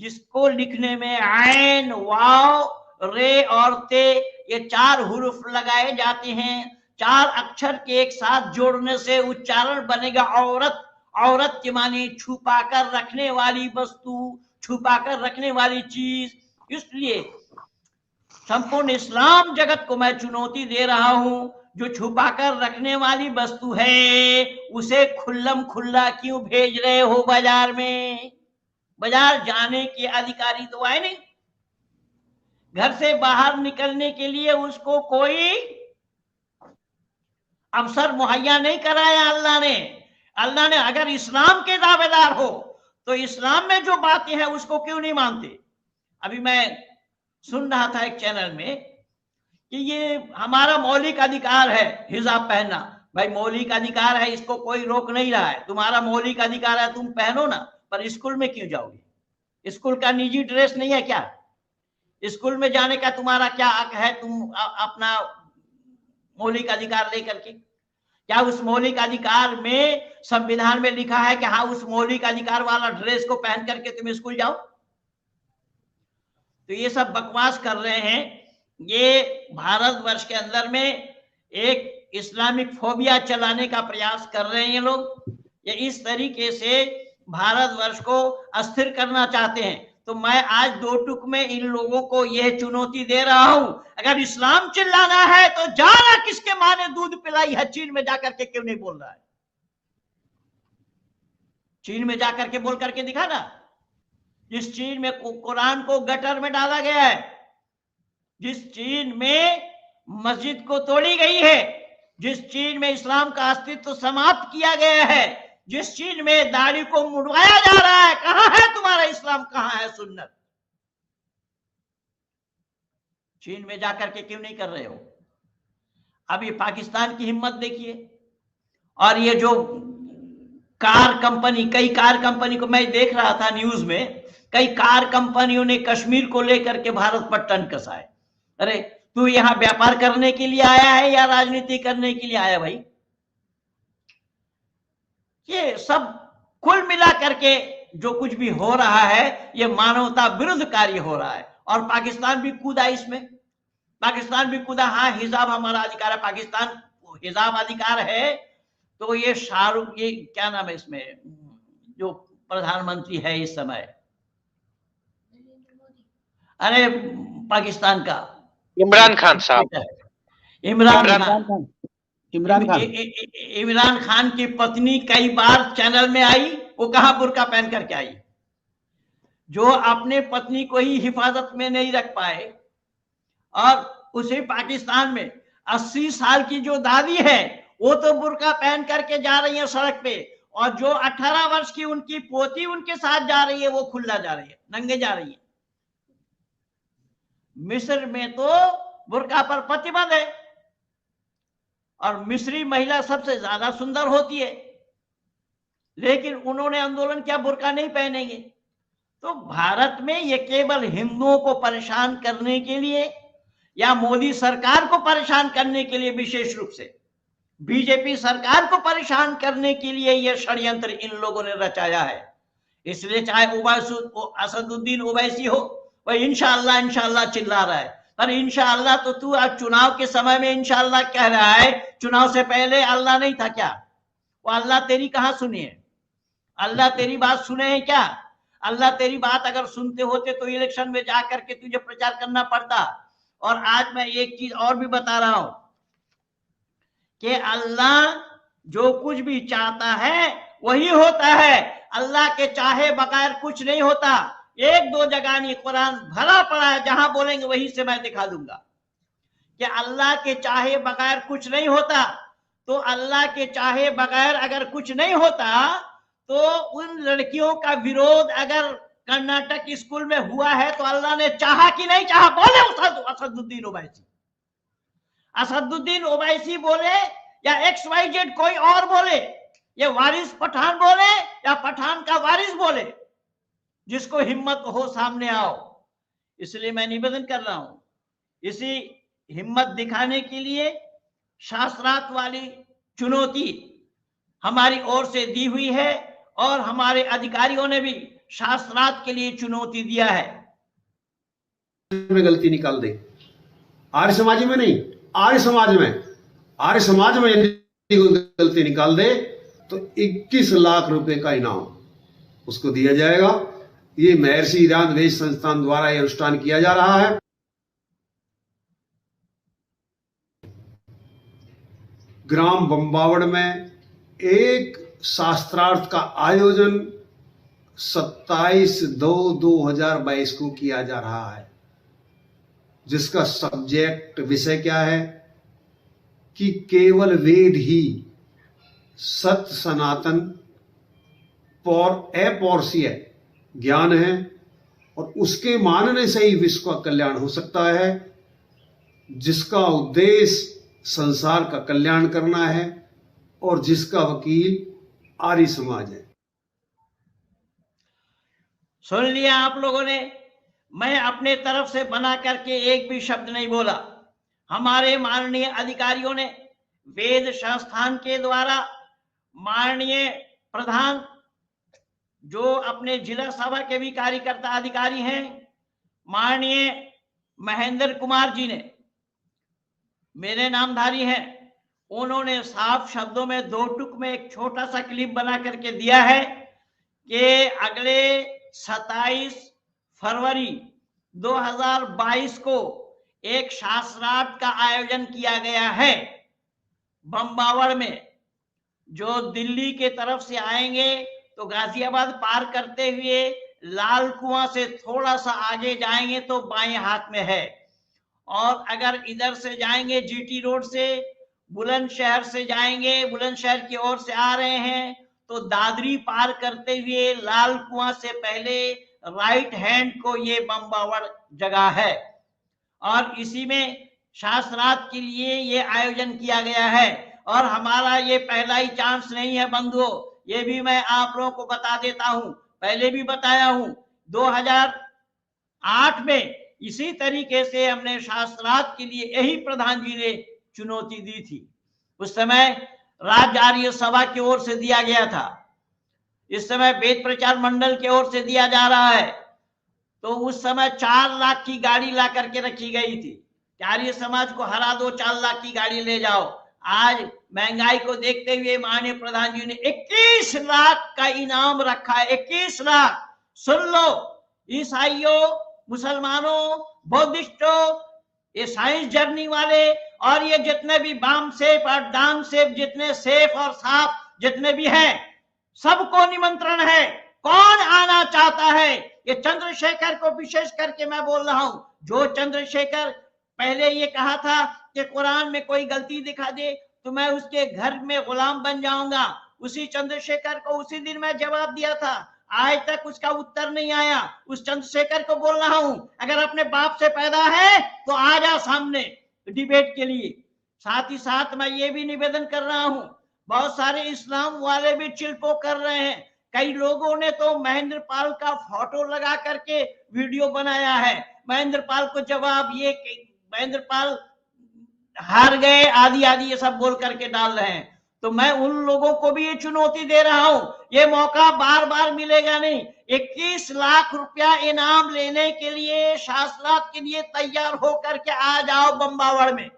A: जिसको लिखने में ऐन, वाव, रे और ते, ये 4 हुरूफ लगाए जाते हैं। 4 अक्षर के एक साथ जोड़ने से उच्चारण बनेगा औरत। औरत के मानी छुपा कर रखने वाली वस्तु, छुपा कर रखने वाली चीज। इसलिए संपूर्ण इस्लाम जगत को मैं चुनौती दे रहा हूं, जो छुपा कर रखने वाली वस्तु है उसे खुल्लम खुल्ला क्यों भेज रहे हो बाजार में? बाजार जाने के अधिकारी तो आए नहीं, घर से बाहर निकलने के लिए उसको कोई अवसर मुहैया नहीं कराया अल्लाह ने। अल्लाह ने अगर इस्लाम के दावेदार हो तो इस्लाम में जो बातें हैं उसको क्यों नहीं मानते? अभी मैं सुन रहा था एक चैनल में कि ये हमारा मौलिक अधिकार है हिजाब पहनना। भाई मौलिक अधिकार है, इसको कोई रोक नहीं रहा है, तुम्हारा मौलिक अधिकार है, तुम पहनो ना, पर स्कूल में क्यों जाओगे? स्कूल का निजी ड्रेस नहीं है क्या? स्कूल में जाने का तुम्हारा क्या हक है? तुम अपना मौलिक अधिकार लेकर के, क्या उस मौलिक अधिकार में संविधान में लिखा है कि हाँ उस मौलिक अधिकार वाला ड्रेस को पहन करके तुम स्कूल जाओ? तो ये सब बकवास कर रहे हैं। ये भारतवर्ष के अंदर में एक इस्लामिक फोबिया चलाने का प्रयास कर रहे हैं ये लोग। ये इस तरीके से भारतवर्ष को अस्थिर करना चाहते हैं। तो मैं आज 2 टुक में इन लोगों को यह चुनौती दे रहा हूं, अगर इस्लाम चिल्लाना है तो जाना किसके माँ ने दूध पिलाई है, चीन में जाकर के क्यों नहीं बोल रहा है? चीन में जाकर के बोल करके दिखा ना। जिस चीन में कुरान को गटर में डाला गया है, जिस चीन में मस्जिद को तोड़ी गई है, जिस चीन में इस्लाम का अस्तित्व समाप्त किया गया है, जिस चीन में दाढ़ी को मुड़वाया जा रहा है, कहां है तुम्हारा इस्लाम, कहां है सुन्नत? चीन में जाकर के क्यों नहीं कर रहे हो? अभी पाकिस्तान की हिम्मत देखिए। और ये जो कार कंपनी, कई कार कंपनी को मैं देख रहा था न्यूज में, कई कार कंपनियों ने कश्मीर को लेकर के भारत पर टन कसाए। अरे तू यहां व्यापार करने के लिए आया है या राजनीति करने के लिए आया भाई? ये सब कुल मिला करके जो कुछ भी हो रहा है ये मानवता विरुद्ध कार्य हो रहा है। और पाकिस्तान भी कूदा इसमें, पाकिस्तान भी कूदा। हाँ हिजाब हमारा अधिकार है, पाकिस्तान हिजाब अधिकार है, तो ये शाहरुख, ये क्या नाम है इसमें जो प्रधानमंत्री है इस समय, अरे पाकिस्तान का,
D: इमरान खान साहब,
A: इमरान खान की पत्नी कई बार चैनल में आई, वो कहाँ बुर्का पहन करके आई। जो अपने पत्नी को ही हिफाजत में नहीं रख पाए, और उसी पाकिस्तान में 80 साल की जो दादी है वो तो बुर्का पहन करके जा रही है सड़क पे, और जो 18 वर्ष की उनकी पोती उनके साथ जा रही है वो खुला जा रही है, नंगे जा रही है। मिस्र में तो बुर्का पर प्रतिबंध है, और मिस्री महिला सबसे ज्यादा सुंदर होती है, लेकिन उन्होंने आंदोलन किया बुर्का नहीं पहनेंगे। तो भारत में ये केवल हिंदुओं को परेशान करने के लिए या मोदी सरकार को परेशान करने के लिए, विशेष रूप से बीजेपी सरकार को परेशान करने के लिए यह षड्यंत्र इन लोगों ने रचाया है। इसलिए चाहे असदुद्दीन ओवैसी हो, वह इंशाअल्लाह इंशाअल्लाह चिल्ला रहा है, पर इंशाअल्लाह तो तू आज चुनाव के समय में इंशाअल्लाह कह रहा है, चुनाव से पहले अल्लाह नहीं था क्या? वो अल्लाह तेरी कहां सुनी है? अल्लाह तेरी बात सुने हैं क्या? अल्लाह तेरी बात अगर सुनते होते तो इलेक्शन में जाकर के तुझे प्रचार करना पड़ता। और आज मैं एक चीज और भी बता रहा हूं कि अल्लाह जो कुछ भी चाहता है वही होता है, अल्लाह के चाहे बगैर कुछ नहीं होता। एक दो जगह नहीं, कुरान भरा पड़ा है, जहां बोलेंगे वहीं से मैं दिखा दूंगा कि अल्लाह के चाहे बगैर कुछ नहीं होता। तो अल्लाह के चाहे बगैर अगर कुछ नहीं होता तो उन लड़कियों का विरोध अगर कर्नाटक स्कूल में हुआ है तो अल्लाह ने चाहा कि नहीं चाहा? बोले असदुद्दीन ओवैसी, असदुद्दीन ओवैसी बोले या XYZ कोई और बोले, ये वारिस पठान बोले या पठान का वारिस बोले, जिसको हिम्मत हो सामने आओ। इसलिए मैं निवेदन कर रहा हूं, इसी हिम्मत दिखाने के लिए शास्त्रार्थ वाली चुनौती हमारी ओर से दी हुई है, और हमारे अधिकारियों ने भी शास्त्रार्थ के लिए चुनौती दिया है।
E: में गलती निकाल दे, आर्य समाज में नहीं, आर्य समाज में यदि गलती निकाल दे तो 21 लाख रुपए का इनाम उसको दिया जाएगा। ये महर्षि ईरान वेद संस्थान द्वारा यह अनुष्ठान किया जा रहा है। ग्राम बम्बावड़ में एक शास्त्रार्थ का आयोजन 27/2/2022 को किया जा रहा है, जिसका सब्जेक्ट विषय क्या है कि केवल वेद ही सत्य सनातन अपौरुषीय ज्ञान है, और उसके मानने से ही विश्व का कल्याण हो सकता है, जिसका उद्देश्य संसार का कल्याण करना है, और जिसका वकील आर्य समाज है।
A: सुन लिया आप लोगों ने, मैं अपने तरफ से बना करके एक भी शब्द नहीं बोला। हमारे माननीय अधिकारियों ने वेद संस्थान के द्वारा माननीय प्रधान जो अपने जिला सभा के भी कार्यकर्ता अधिकारी हैं, माननीय महेंद्र कुमार जी ने, मेरे नामधारी हैं, उन्होंने साफ शब्दों में 2 टुक में एक छोटा सा क्लिप बना करके दिया है कि अगले 27 फरवरी 2022 को एक शास्त्रार्थ का आयोजन किया गया है बम्बावड़ में। जो दिल्ली के तरफ से आएंगे तो गाजियाबाद पार करते हुए लाल कुआं से थोड़ा सा आगे जाएंगे तो बाएं हाथ में है, और अगर इधर से जाएंगे GT रोड से, बुलंदशहर से जाएंगे, बुलंदशहर की ओर से आ रहे हैं तो दादरी पार करते हुए लाल कुआं से पहले राइट हैंड को ये बम्बावड़ जगह है। और इसी में शास्त्रार्थ के लिए ये आयोजन किया गया है, और हमारा ये पहला ही चांस नहीं है बंधुओं, ये भी मैं आप लोगों को बता देता हूं, पहले भी बताया हूं। 2008 में इसी तरीके से हमने शास्त्रार्थ के लिए यही प्रधान जी ने चुनौती दी थी। उस समय राज्य आर्य सभा की ओर से दिया गया था, इस समय वेद प्रचार मंडल की ओर से दिया जा रहा है। तो उस समय 4 लाख की गाड़ी ला करके रखी गई थी, आर्य समाज को हरा दो, 4 लाख की गाड़ी ले जाओ। आज महंगाई को देखते हुए माननीय प्रधान जी ने 21 लाख का इनाम रखा है। 21 लाख, सुन लो, ईसाइयों, मुसलमानों, बौद्धिस्टों, ये साइंस जर्नी वाले और ये जितने भी बाम सेफ और डांग सेफ, जितने सेफ और साफ जितने भी हैं, सबको निमंत्रण है। कौन आना चाहता है? ये चंद्रशेखर को विशेष करके मैं बोल रहा हूं। जो चंद्रशेखर पहले ये कहा था कि कुरान में कोई गलती दिखा दे तो मैं उसके घर में गुलाम बन जाऊंगा, उसी चंद्रशेखर को उसी दिन मैं जवाब दिया था। आज तक उसका उत्तर नहीं आया। उस चंद्रशेखर को बोल रहा हूं, अगर अपने बाप से पैदा है तो आ जा सामने डिबेट के लिए। साथ ही साथ मैं ये भी निवेदन कर रहा हूं, बहुत सारे इस्लाम वाले भी चिल्पो कर रहे हैं। कई लोगों ने तो महेंद्र पाल का फोटो लगा करके वीडियो बनाया है। महेंद्र पाल को जवाब ये कि महेंद्र पाल हार गए, आदि आदि ये सब बोल करके डाल रहे हैं। तो मैं उन लोगों को भी ये चुनौती दे रहा हूं, ये मौका बार बार मिलेगा नहीं। 21 लाख रुपया इनाम लेने के लिए, शासनात के लिए तैयार होकर के आ जाओ बम्बावड़ में।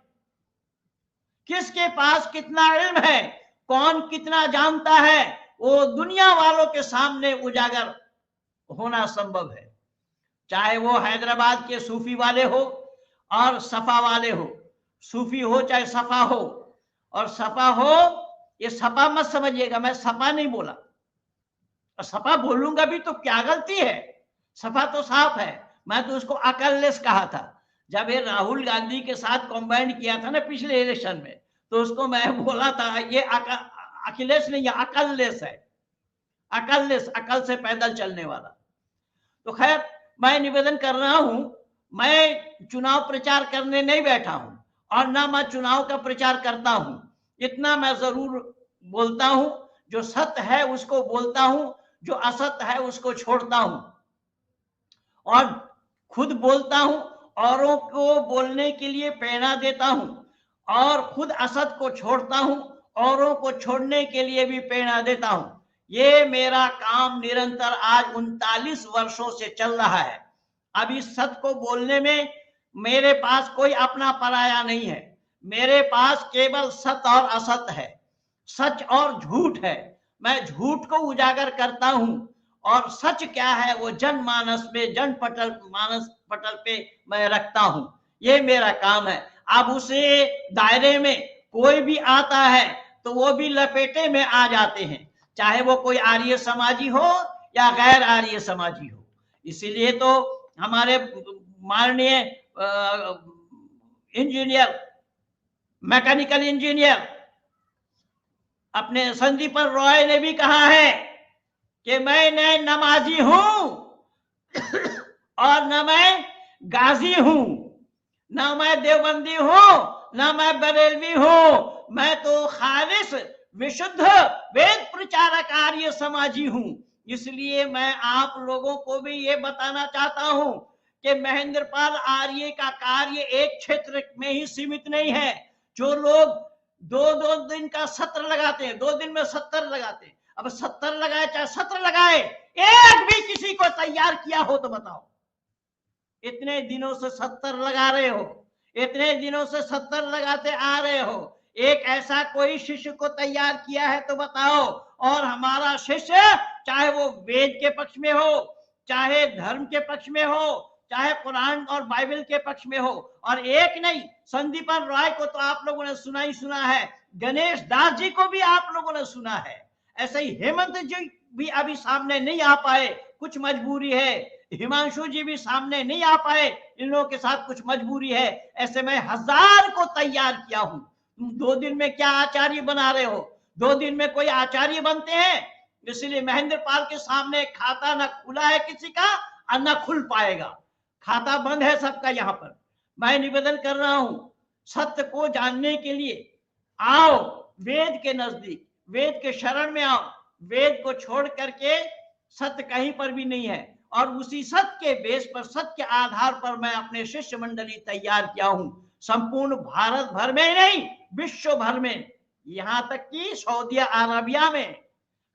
A: किसके पास कितना इल्म है, कौन कितना जानता है, वो दुनिया वालों के सामने उजागर होना संभव है। चाहे वो हैदराबाद के सूफी वाले हो और सपा वाले हो, सूफी हो चाहे सपा हो। और सपा हो, ये सपा मत समझिएगा, मैं सपा नहीं बोला, और सपा बोलूंगा भी तो क्या गलती है? सपा तो साफ है। मैं तो उसको अकललेस कहा था जब ये राहुल गांधी के साथ कॉम्बाइंड किया था ना पिछले इलेक्शन में, तो उसको मैं बोला था ये अखिलेश नहीं, अकललेस है। अकललेस, अकल से पैदल चलने वाला। तो खैर, मैं निवेदन कर रहा हूं, मैं चुनाव प्रचार करने नहीं बैठा हूं और ना मैं चुनाव का प्रचार करता हूं। इतना मैं जरूर बोलता हूं, जो सत्य है उसको बोलता हूं, जो असत्य है उसको छोड़ता हूं, और खुद बोलता हूं, औरों को बोलने के लिए प्रेरणा देता हूं, और खुद असत को छोड़ता हूं, औरों को छोड़ने के लिए भी प्रेरणा देता हूं। ये मेरा काम निरंतर आज 39 वर्षों से चल रहा है। अब इस सत्य को बोलने में मेरे पास कोई अपना पराया नहीं है। मेरे पास केवल सत्य और असत्य है, सच और झूठ है। मैं झूठ को उजागर करता हूं और सच क्या है वो जनमानस में, मानस पटल पे मैं रखता हूं। ये मेरा काम है। अब उसे दायरे में कोई भी आता है तो वो भी लपेटे में आ जाते हैं, चाहे वो कोई आर्य समाजी हो या गैर आर्य समाजी हो। इसीलिए तो हमारे माननीय इंजीनियर, मैकेनिकल इंजीनियर अपने संदीपन रॉय ने भी कहा है कि मैं न नमाजी हूं और न मैं गाजी हूं, न मैं देवबंदी हूं, न मैं बरेलवी हूं। मैं तो खालिस विशुद्ध वेद प्रचारक आर्य समाजी हूं। इसलिए मैं आप लोगों को भी ये बताना चाहता हूं कि महेंद्र पाल आर्य का कार्य एक क्षेत्र में ही सीमित नहीं है। जो लोग दो दिन का सत्र लगाते हैं, 2 दिन में 70 लगाते हैं, अब 70 लगाए चाहे 70 लगाए, एक भी किसी को तैयार किया हो तो बताओ। इतने दिनों से 70 लगा रहे हो, इतने दिनों से 70 लगाते आ रहे हो, एक ऐसा कोई शिष्य को तैयार किया है तो बताओ। और हमारा शिष्य चाहे वो वेद के पक्ष में हो, चाहे धर्म के पक्ष में हो, चाहे कुरान और बाइबल के पक्ष में हो, और एक नहीं, संदीपन रॉय को तो आप लोगों ने सुना ही सुना है, गणेश दास जी को भी आप लोगों ने सुना है, ऐसे ही हेमंत जी भी अभी सामने नहीं आ पाए, कुछ मजबूरी है, हिमांशु जी भी सामने नहीं आ पाए, इन लोगों के साथ कुछ मजबूरी है। ऐसे मैं 1000 को तैयार किया हूं। तुम 2 दिन में क्या आचार्य बना रहे हो? 2 दिन में कोई आचार्य बनते हैं? इसलिए महेंद्र पाल के सामने खाता ना खुला है किसी का और ना खुल पाएगा, खाता बंद है सबका। यहाँ पर मैं निवेदन कर रहा हूं, सत्य को जानने के लिए आओ वेद के नजदीक, वेद के शरण में आओ। वेद को छोड़ करके सत्य कहीं पर भी नहीं है, और उसी सत्य के बेस पर, सत्य के आधार पर मैं अपने शिष्य मंडली तैयार किया हूं। संपूर्ण भारत भर में नहीं, विश्व भर में, यहां तक कि सऊदी अरबिया में,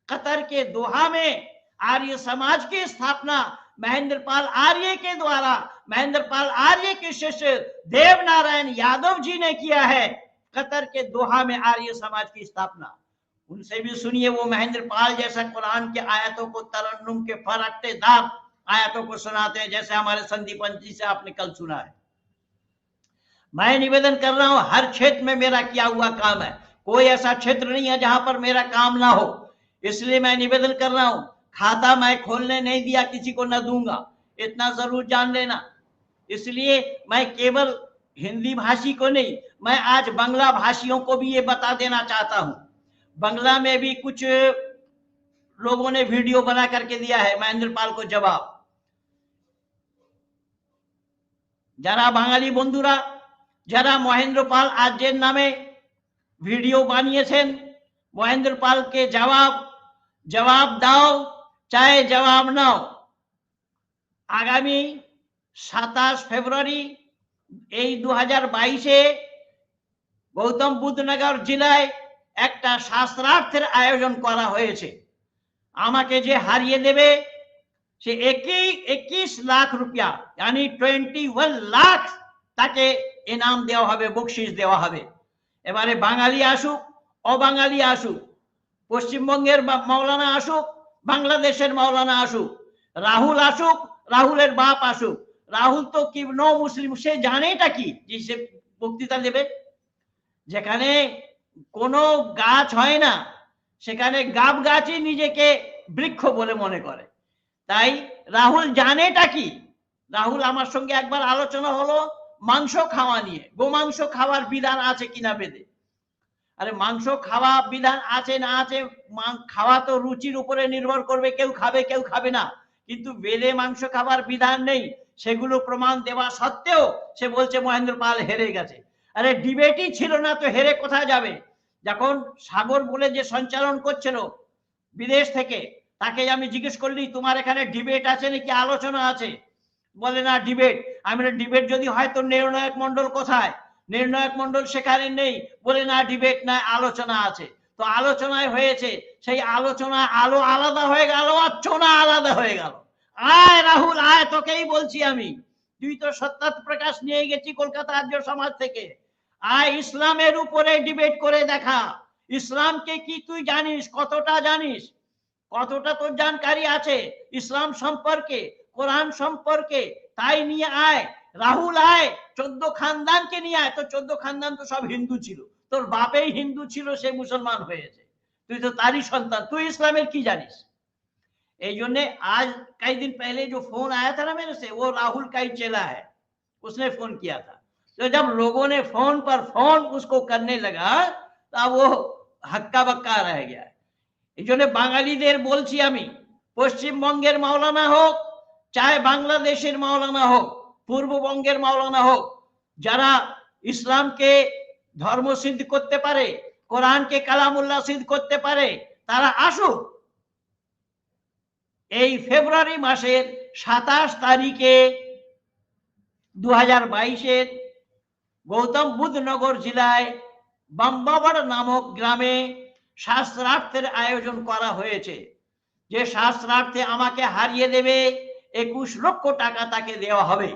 A: कतर के दोहा में आर्य समाज की स्थापना महेंद्र पाल आर्य के द्वारा, महेंद्र पाल आर्य के शिष्य देव नारायण यादव जी ने किया है। कतर के दोहा में आर्य समाज की स्थापना। उनसे भी सुनिए, वो महेंद्र पाल जैसा कुरान के आयतों को तरन्नुम के फराटेदार आयतों को सुनाते हैं, जैसे हमारे संदीपन जी से आपने कल सुना है। मैं निवेदन कर रहा हूं, हर क्षेत्र में मेरा किया हुआ काम है, कोई ऐसा क्षेत्र नहीं है जहां पर मेरा काम ना हो। इसलिए मैं निवेदन कर रहा हूं, खाता मैं खोलने नहीं दिया, किसी को न दूंगा, इतना जरूर जान लेना। इसलिए मैं केवल हिंदी भाषी को नहीं, मैं आज बांग्ला भाषियों को भी ये बता देना चाहता हूं। बांग्ला में भी कुछ लोगों ने वीडियो बना करके दिया है महेंद्र पाल को जवाब। যারা বাঙালি বন্ধুরা, যারা মহেন্দ্র পাল আর্যের নামে ভিডিও বানিয়েছেন, মহেন্দ্র পালকে জবাব দাও, চাहे জবাব নাও। আগামী 27 ফেব্রুয়ারি এই 2022-এ গৌতম বুদ্ধনগর জেলায় একটা শাস্ত্রার্থের আয়োজন করা হয়েছে। আমাকে যে হারিয়ে দেবে সে 21 লাখ রুপিয়া यानी 21 লাখ তাকে ইনাম দেওয়া হবে, বকশিশ দেওয়া হবে। এবারে বাঙালি আসুক, অবাঙালি আসুক, পশ্চিমবঙ্গের মাওলানা আসুক, বাংলাদেশের মাওলানা আসুক, রাহুল আসুক, রাহুলের বাপ আসুক, রাহুল তো কি নো মুসলিম, সে জানেটা কি যে সে বক্তৃতা দেবে? যেখানে কোনো গাছ হয় না সেখানে গাব গাছই নিজেকে বৃক্ষ বলে মনে করে। তাই রাহুল জানেটা কি? রাহুল আমার সঙ্গে একবার আলোচনা হলো মাংস খাওয়া নিয়ে, গোমাংস খাওয়ার বিধান আছে কিনা বেদে। আরে মাংস খাওয়া বিধান আছে না আছে, খাওয়া তো রুচির উপরে নির্ভর করবে, কেউ খাবে কেউ খাবে না, কিন্তু বেদে মাংস খাবার বিধান নেই। সেগুলো প্রমাণ দেওয়া সত্ত্বেও সে বলছে মহেন্দ্র পাল হেরে গেছে। আরে ডিবেটই ছিল না তো হেরে কোথায় যাবে? যখন সাগর বলে যে সঞ্চালন করছিল বিদেশ থেকে, তাকে আমি জিজ্ঞেস করলি তোমার এখানে ডিবেট আছে নাকি, আলোচনা আছে? বলে না ডিবেট। আমি ডিবেট যদি হয় তো নির্ণায়ক মন্ডল কোথায়? নির্ণায়ক মন্ডল সেখানে নেই। বলে না ডিবেট না, আলোচনা আছে। তো আলোচনায় হয়েছে, সেই আলোচনা আলো আলাদা হয়ে গেল আর চোনা আলাদা হয়ে গেল। আয় রাহুল আয়, তোকেই বলছি আমি, তুই তো সত্যাত প্রকাশ নিয়ে গেছি কলকাতা আর্য সমাজ থেকে। আয় ইসলামের উপরে ডিবেট করে দেখা, ইসলামকে কি তুই জানিস, কতটা জানিস, কতটা তোর জানকারি আছে ইসলাম সম্পর্কে, কোরআন সম্পর্কে, তাই নিয়ে আয়। রাহুল আয়, 14 খানদানকে নিয়ে আয়। তো 14 খানদান তো সব হিন্দু ছিল, তোর বাপেই হিন্দু ছিল, সে মুসলমান হয়েছে, তুই তো তারই সন্তান, তুই इस्लामेर की जानिस। এই জন্য आज कई दिन पहले जो फोन आया था ना मेरे से, वो राहुल का ही चेला है, उसने फोन किया था। तो जब लोगों ने फोन पर फोन उसको करने लगा तब वो हक्का बक्का रह गया। এই জন্য বাঙালিদের বলছি আমি, পশ্চিমবঙ্গের মাওলানা হোক, চাहे বাংলাদেশের মাওলানা হোক, পূর্ববঙ্গের মাওলানা হোক, যারা ইসলামকে ধর্ম সিদ্ধ করতে পারে, কোরআনকে কালামুল্লাহ সিদ্ধ করতে পারে, তারা আসুক। এই ফেব্রুয়ারি মাসের 27 তারিখে 2022-এর গৌতম বুদ্ধনগর জেলায় বাম্বাবাড় নামক গ্রামে শাস্ত্রার্থের আয়োজন করা হয়েছে। যে শাস্ত্রার্থে আমাকে হারিয়ে দেবে 21 লক্ষ টাকা তাকে দেওয়া হবে।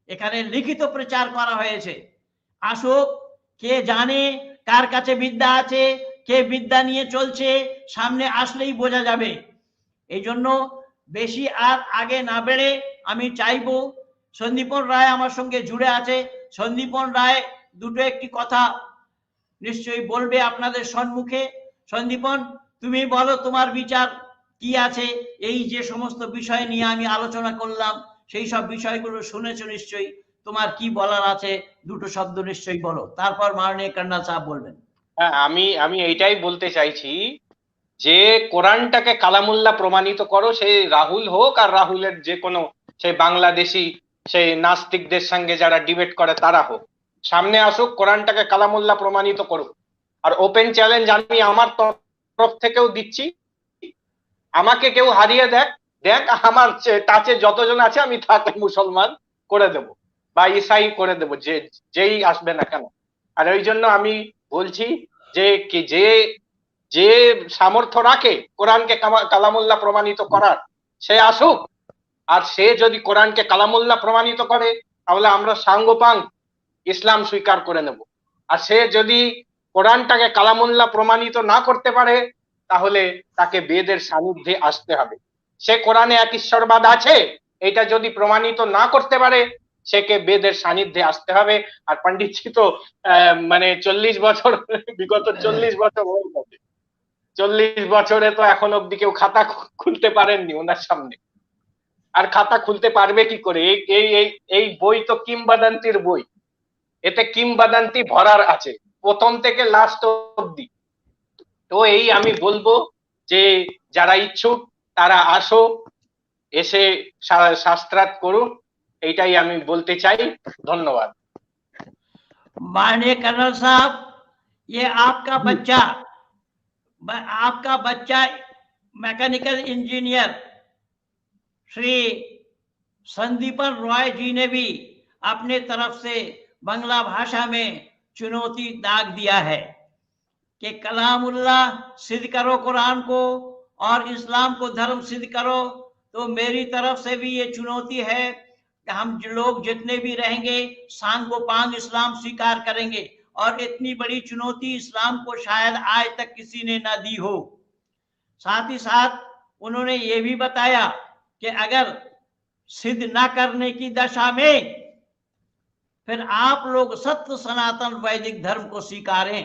A: এখানে লিখিত প্রচার করা হয়েছে। আসুক, কে জানে কার কাছে বিদ্যা আছে, কে বিদ্যা নিয়ে চলছে, সামনে আসলেই বোঝা যাবে। এই জন্য বেশি আর আগে না বেড়ে আমি চাইবো, সন্দীপন রায় আমার সঙ্গে জুড়ে আছে, সন্দীপন রায় দুটো একটি কথা নিশ্চয়ই বলবে আপনাদের সম্মুখে। সন্দীপন, তুমি বলো তোমার বিচার কি আছে এই যে সমস্ত বিষয় নিয়ে আমি আলোচনা করলাম, সেই সব বিষয়গুলো শুনেছো নিশ্চয়ই, তোমার কি বলার আছে দুটো শব্দ নিশ্চয়ই বলো, তারপর মাননীয় কর্নেল সাহেব বলবেন।
D: আমি এইটাই বলতে চাইছি যে কোরআনটাকে কালামুল্লাহ প্রমাণিত করো, সেই রাহুল হোক আর রাহুলের যে কোনো সেই বাংলাদেশি সেই নাস্তিকদের সঙ্গে যারা ডিবেট করে তারা হোক, সামনে আসুক, কোরআনটাকে কালামুল্লাহ প্রমাণিত করুক। আর ওপেন চ্যালেঞ্জ আমি আমার তরফ থেকেও দিচ্ছি, আমাকে কেউ হারিয়ে দেখ আমার টাচে যতজন আছে আমি তাকে মুসলমান করে দেব বা ইসাই করে দেব, যেই আসবে না কেন। আর ওই জন্য আমি বলছি যে যে সামর্থ্য রাখে কোরআনকে কালামুল্লাহ প্রমাণিত করার, সে আসুক। আর সে যদি কোরআনকে কালামুল্লাহ প্রমাণিত করে তাহলে আমরা সাঙ্গপাঙ্গ ইসলাম স্বীকার করে নেব। আর সে যদি কোরআনটাকে কালামুল্লাহ প্রমাণিত না করতে পারে তাহলে তাকে বেদের সান্নিধ্যে আসতে হবে। সে কোরআনে এক ঈশ্বরবাদ আছে এটা যদি প্রমাণিত না করতে পারে সেকে বেদের সান্নিধ্যে আসতে হবে। আর পণ্ডিতজি তো মানে 40 বছর বিগত 40 বছর হয়ে গেছে, 40 বছরে তো এখন অব্দি কেউ খাতা খুলতে পারেননি ওনার সামনে, আর খাতা খুলতে পারবে কি করে? এই বই তো কিংবদন্তির বই, এতে কিংবদন্তি ভরার আছে প্রথম থেকে লাস্ট অব্দি। তো এই আমি বলবো যে যারা ইচ্ছুক তারা আসো, এসে শাস্ত্রার্থ করুন, এইটাই আমি বলতে চাই। ধন্যবাদ।
A: माननीय कर्नल साहब, ये आपका बच्चा मैकेनिकल इंजीनियर श्री संदीपन रॉय जी ने भी अपने तरफ से बांग्ला भाषा में चुनौती दाग दिया है कि कलामुल्लाह सिद्ध करो कुरान को और इस्लाम को धर्म सिद्ध करो। तो मेरी तरफ से भी ये चुनौती है कि हम लोग जितने भी रहेंगे सांगो पांग इस्लाम स्वीकार करेंगे, और इतनी बड़ी चुनौती इस्लाम को शायद आज तक किसी ने ना दी हो। साथ ही साथ उन्होंने ये भी बताया कि अगर सिद्ध ना करने की दशा में फिर आप लोग सत्य सनातन वैदिक धर्म को स्वीकारें।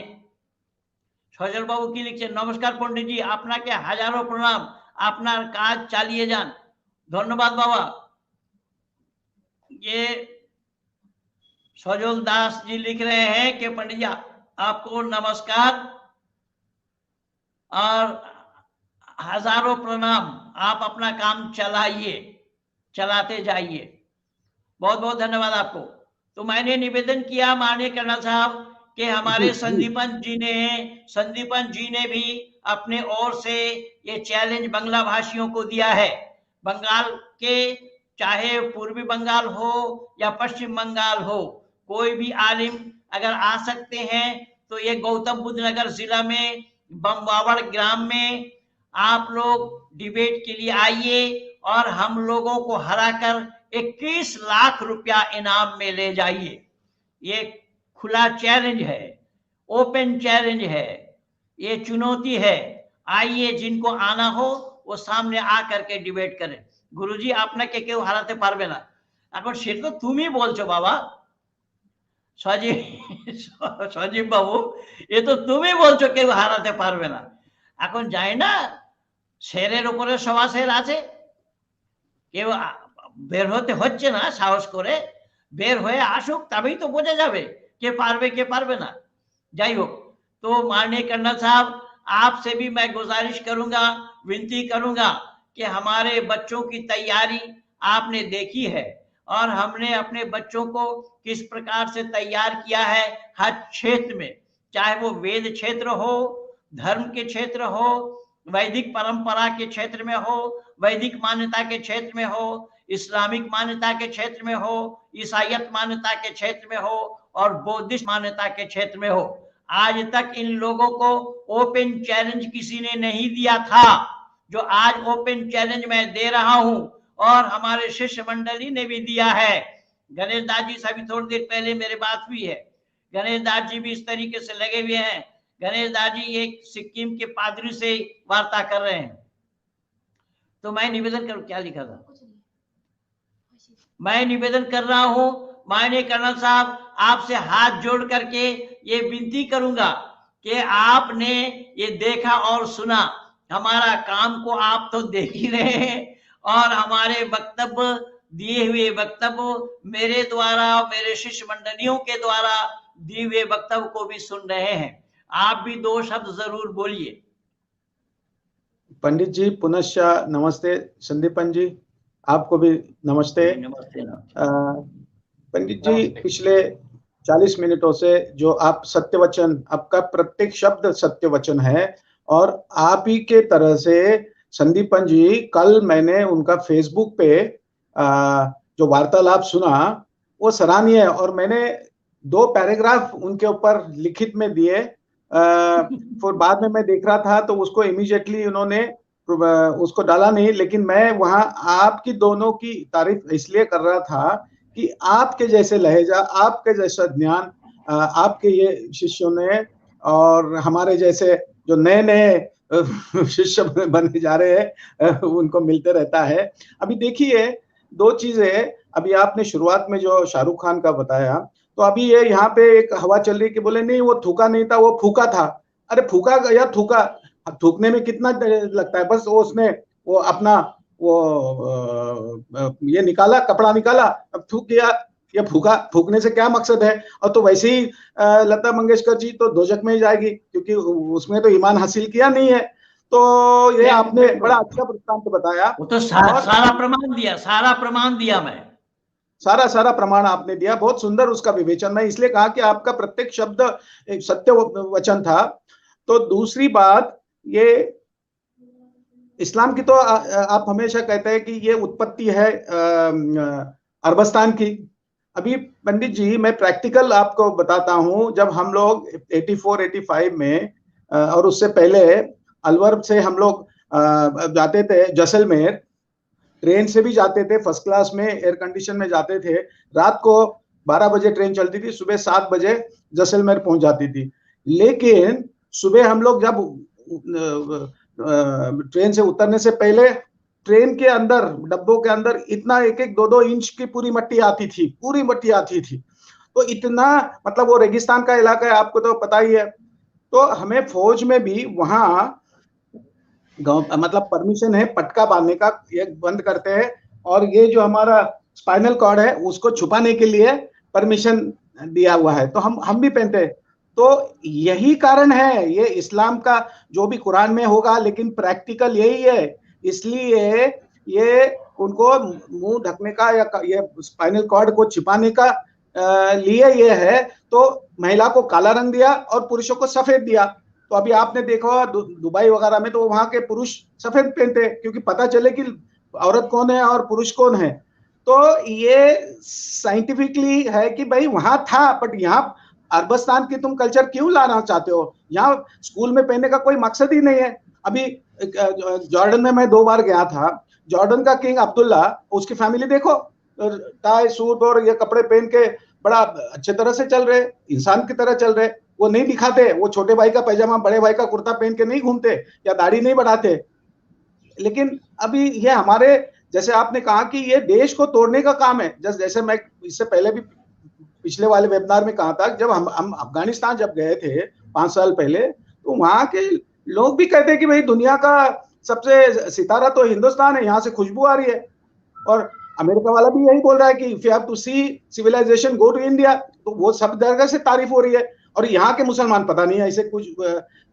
A: সজল বাবু কি লিখছে? নমস্কার পণ্ডিতজি, আপনাকে হাজারো প্রণাম, আপনার কাজ চালিয়ে যান। ধন্যবাদ বাবা। ये सजल दास जी लिख रहे हैं कि पंडित जी आपको नमस्कार और हजारों प्रणाम, आप अपना काम चलाते जाइए। बहुत बहुत धन्यवाद आपको। तो मैंने निवेदन किया माननीय कर्नल साहब कि हमारे संदीपन जी ने भी अपने ओर से ये चैलेंज बांग्ला भाषियों को दिया है। बंगाल के चाहे पूर्वी बंगाल हो या पश्चिम बंगाल हो, कोई भी आलिम अगर आ सकते हैं तो ये गौतम बुद्ध नगर जिला में बम्बावड़ ग्राम में आप लोग डिबेट के लिए आइए और हम लोगों को हराकर 21 लाख रुपया इनाम में ले जाइए। ये खुला चैलेंज है, ओपन चैलेंज है, ये चुनौती है। आइए, जिनको आना हो वो सामने आकर के डिबेट करें। गुरुजी আপনাকে কেউ হারাতে পারবে না। এখন সেটা তো তুমি বলছো বাবা সজীব বাবু, এ তো তুমি বলছো কেউ হারাতে পারবে না। এখন যাই না, শেরের উপরে সবা শের আছে, কেউ বের হতে হচ্ছে না সাহস করে, বের হয়ে আসুক তবেই তো বোঝা যাবে কে পারবে কে পারবে না। যাই হোক, तो माननीय कर्नल साहब आपसे भी मैं गुजारिश करूंगा, विनती करूंगा कि हमारे बच्चों की तैयारी आपने देखी है और हमने अपने बच्चों को किस प्रकार से तैयार किया है हर क्षेत्र में, चाहे वो वेद क्षेत्र हो, धर्म के क्षेत्र हो, वैदिक परंपरा के क्षेत्र में हो, वैदिक मान्यता के क्षेत्र में हो, इस्लामिक मान्यता के क्षेत्र में हो, ईसाईयत मान्यता के क्षेत्र में हो और बौद्धिस्ट मान्यता के क्षेत्र में हो। आज तक इन लोगों को ओपन चैलेंज किसी ने नहीं दिया था जो आज ओपन चैलेंज मैं दे रहा हूं, और हमारे शिष्य मंडली ने भी दिया है। गणेश दास जी से अभी थोड़ी देर पहले मेरी बात हुई है, गणेश दास जी भी इस तरीके से लगे हुए हैं। गणेश दास जी एक सिक्किम के पादरी से वार्ता कर रहे हैं। तो मैं निवेदन करूं, क्या लिखा था, मैं निवेदन कर रहा हूं माननीय कर्नल साहब, आपसे हाथ जोड़ करके ये विनती करूंगा कि आपने ये देखा और सुना, हमारा काम को आप तो देख ही रहे हैं और हमारे वक्तव्य दिए हुए वक्तव्य मेरे द्वारा, मेरे शिष्य मंडलियों के द्वारा दिए हुए वक्तव्य को भी सुन रहे हैं। आप भी 2 शब्द जरूर बोलिए।
F: पंडित जी पुनश्च नमस्ते। संदीपन जी आपको भी नमस्ते।
A: नमस्ते।
F: पंडित जी पिछले 40 मिनटों से जो आप सत्य वचन, आपका प्रत्येक शब्द सत्य वचन है और आप ही के तरह से संदीपन जी, कल मैंने उनका फेसबुक पे जो वार्तालाप सुना वो सराहनीय है और मैंने 2 पैराग्राफ उनके ऊपर लिखित में दिए। फिर बाद में मैं देख रहा था तो उसको इमीडिएटली उन्होंने उसको डाला नहीं, लेकिन मैं वहां आपकी दोनों की तारीफ इसलिए कर रहा था कि आपके जैसे लहजा, आपके जैसा ज्ञान आपके ये शिष्यों ने और हमारे जैसे जो नए नए शिष्य बनने जा रहे हैं उनको मिलते रहता है। अभी देखिए 2 चीजें, अभी आपने शुरुआत में जो शाहरुख खान का बताया, तो अभी ये यहाँ पे एक हवा चल रही कि बोले नहीं वो थूका नहीं था, वो फूका था। अरे फूका या थूका, थूकने में कितना लगता है, बस वो उसने वो अपना वो ये निकाला, कपड़ा निकाला, अब थूक गया। ये फूका, फूकने से क्या मकसद है? और तो वैसे ही लता मंगेशकर जी तो दोजख में ही जाएगी, क्योंकि उसमें तो ईमान हासिल किया नहीं है। तो ये आपने बड़ा अच्छा वृत्तांत बताया।
A: वो तो सारा प्रमाण दिया, सारा प्रमाण दिया, मैं
F: सारा प्रमाण आपने दिया, बहुत सुंदर उसका विवेचन। मैं इसलिए कहा कि आपका प्रत्येक शब्द एक सत्य वचन था। तो दूसरी बात, ये इस्लाम की तो आप हमेशा कहते हैं कि ये उत्पत्ति है अरबस्तान की। अभी पंडित जी मैं प्रैक्टिकल आपको बताता हूं, जब हम लोग 84-85 में और उससे पहले अलवर से हम लोग जाते थे जैसलमेर, ट्रेन से भी जाते थे, फर्स्ट क्लास में एयर कंडीशन में जाते थे। रात को 12 बजे ट्रेन चलती थी, सुबह 7 बजे जैसलमेर पहुंच जाती थी। लेकिन सुबह हम लोग जब ट्रेन से उतरने से पहले ट्रेन के अंदर, डब्बों के अंदर इतना 1-1, 2-2 इंच की पूरी मट्टी आती थी, पूरी मट्टी आती थी। तो इतना, मतलब वो रेगिस्तान का इलाका है, आपको तो पता ही है। तो हमें फौज में भी वहां मतलब परमिशन है पटका बांधने का, ये बंद करते हैं, और ये जो हमारा स्पाइनल कॉर्ड है उसको छुपाने के लिए परमिशन दिया हुआ है, तो हम भी पहनते हैं। तो यही कारण है, ये इस्लाम का जो भी कुरान में होगा, लेकिन प्रैक्टिकल यही है। इसलिए ये उनको मुंह ढकने का या ये स्पाइनल कॉर्ड को छिपाने का लिए ये है। तो महिला को काला रंग दिया और पुरुषों को सफेद दिया। तो अभी आपने देखा दुबई वगैरह में तो वहां के पुरुष सफेद पहनते हैं, क्योंकि पता चले कि औरत कौन है और पुरुष कौन है। तो ये साइंटिफिकली है कि भाई वहां था, बट यहाँ अरबस्तान की तुम कल्चर क्यों लाना चाहते हो? यहाँ स्कूल में पहनने का कोई मकसद ही नहीं है। अभी जॉर्डन में मैं 2 बार गया था। जॉर्डन का किंग अब्दुल्ला, उसकी फैमिली देखो, टाई सूट और ये कपड़े पहन के बड़ा अच्छे तरह से चल रहे, इंसान की तरह चल रहे। वो नहीं दिखाते, वो छोटे भाई का पैजामा बड़े भाई का कुर्ता पहन के नहीं घूमते, या दाढ़ी नहीं बढ़ाते। लेकिन अभी ये हमारे, जैसे आपने कहा कि ये देश को तोड़ने का काम है। जैसे मैं इससे पहले भी पिछले वाले वेबिनार में कहा था, जब हम अफगानिस्तान जब गए थे 5 साल पहले, तो वहां के लोग भी कहते हैं कि भाई दुनिया का सबसे सितारा तो हिंदुस्तान है, यहाँ से खुशबू आ रही है। और अमेरिका वाला भी यही बोल रहा है कि if you have to see civilization go to India, तो वो सब जगह से तारीफ हो रही है। और यहाँ के मुसलमान पता नहीं ऐसे कुछ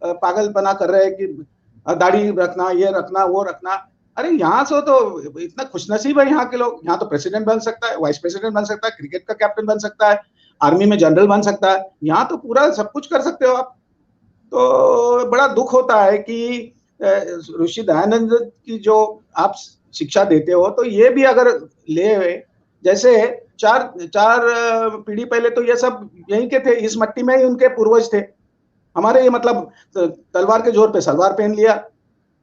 F: पागलपना कर रहे हैं कि दाढ़ी रखना, ये रखना, वो रखना। अरे यहाँ से तो इतना खुशनसीब है यहाँ के लोग। यहाँ तो प्रेसिडेंट बन सकता है, वाइस प्रेसिडेंट बन सकता है, क्रिकेट का कैप्टन बन सकता है, आर्मी में जनरल बन सकता है। यहाँ तो पूरा सब कुछ कर सकते हो आप। तो बड़ा दुख होता है कि ऋषि दयानंद की जो आप शिक्षा देते हो, तो ये भी अगर ले, जैसे 4 पीढ़ी पहले तो ये सब यहीं के थे, इस मट्टी में ही उनके पूर्वज थे। हमारे ये मतलब तलवार के जोर पे सलवार पहन लिया।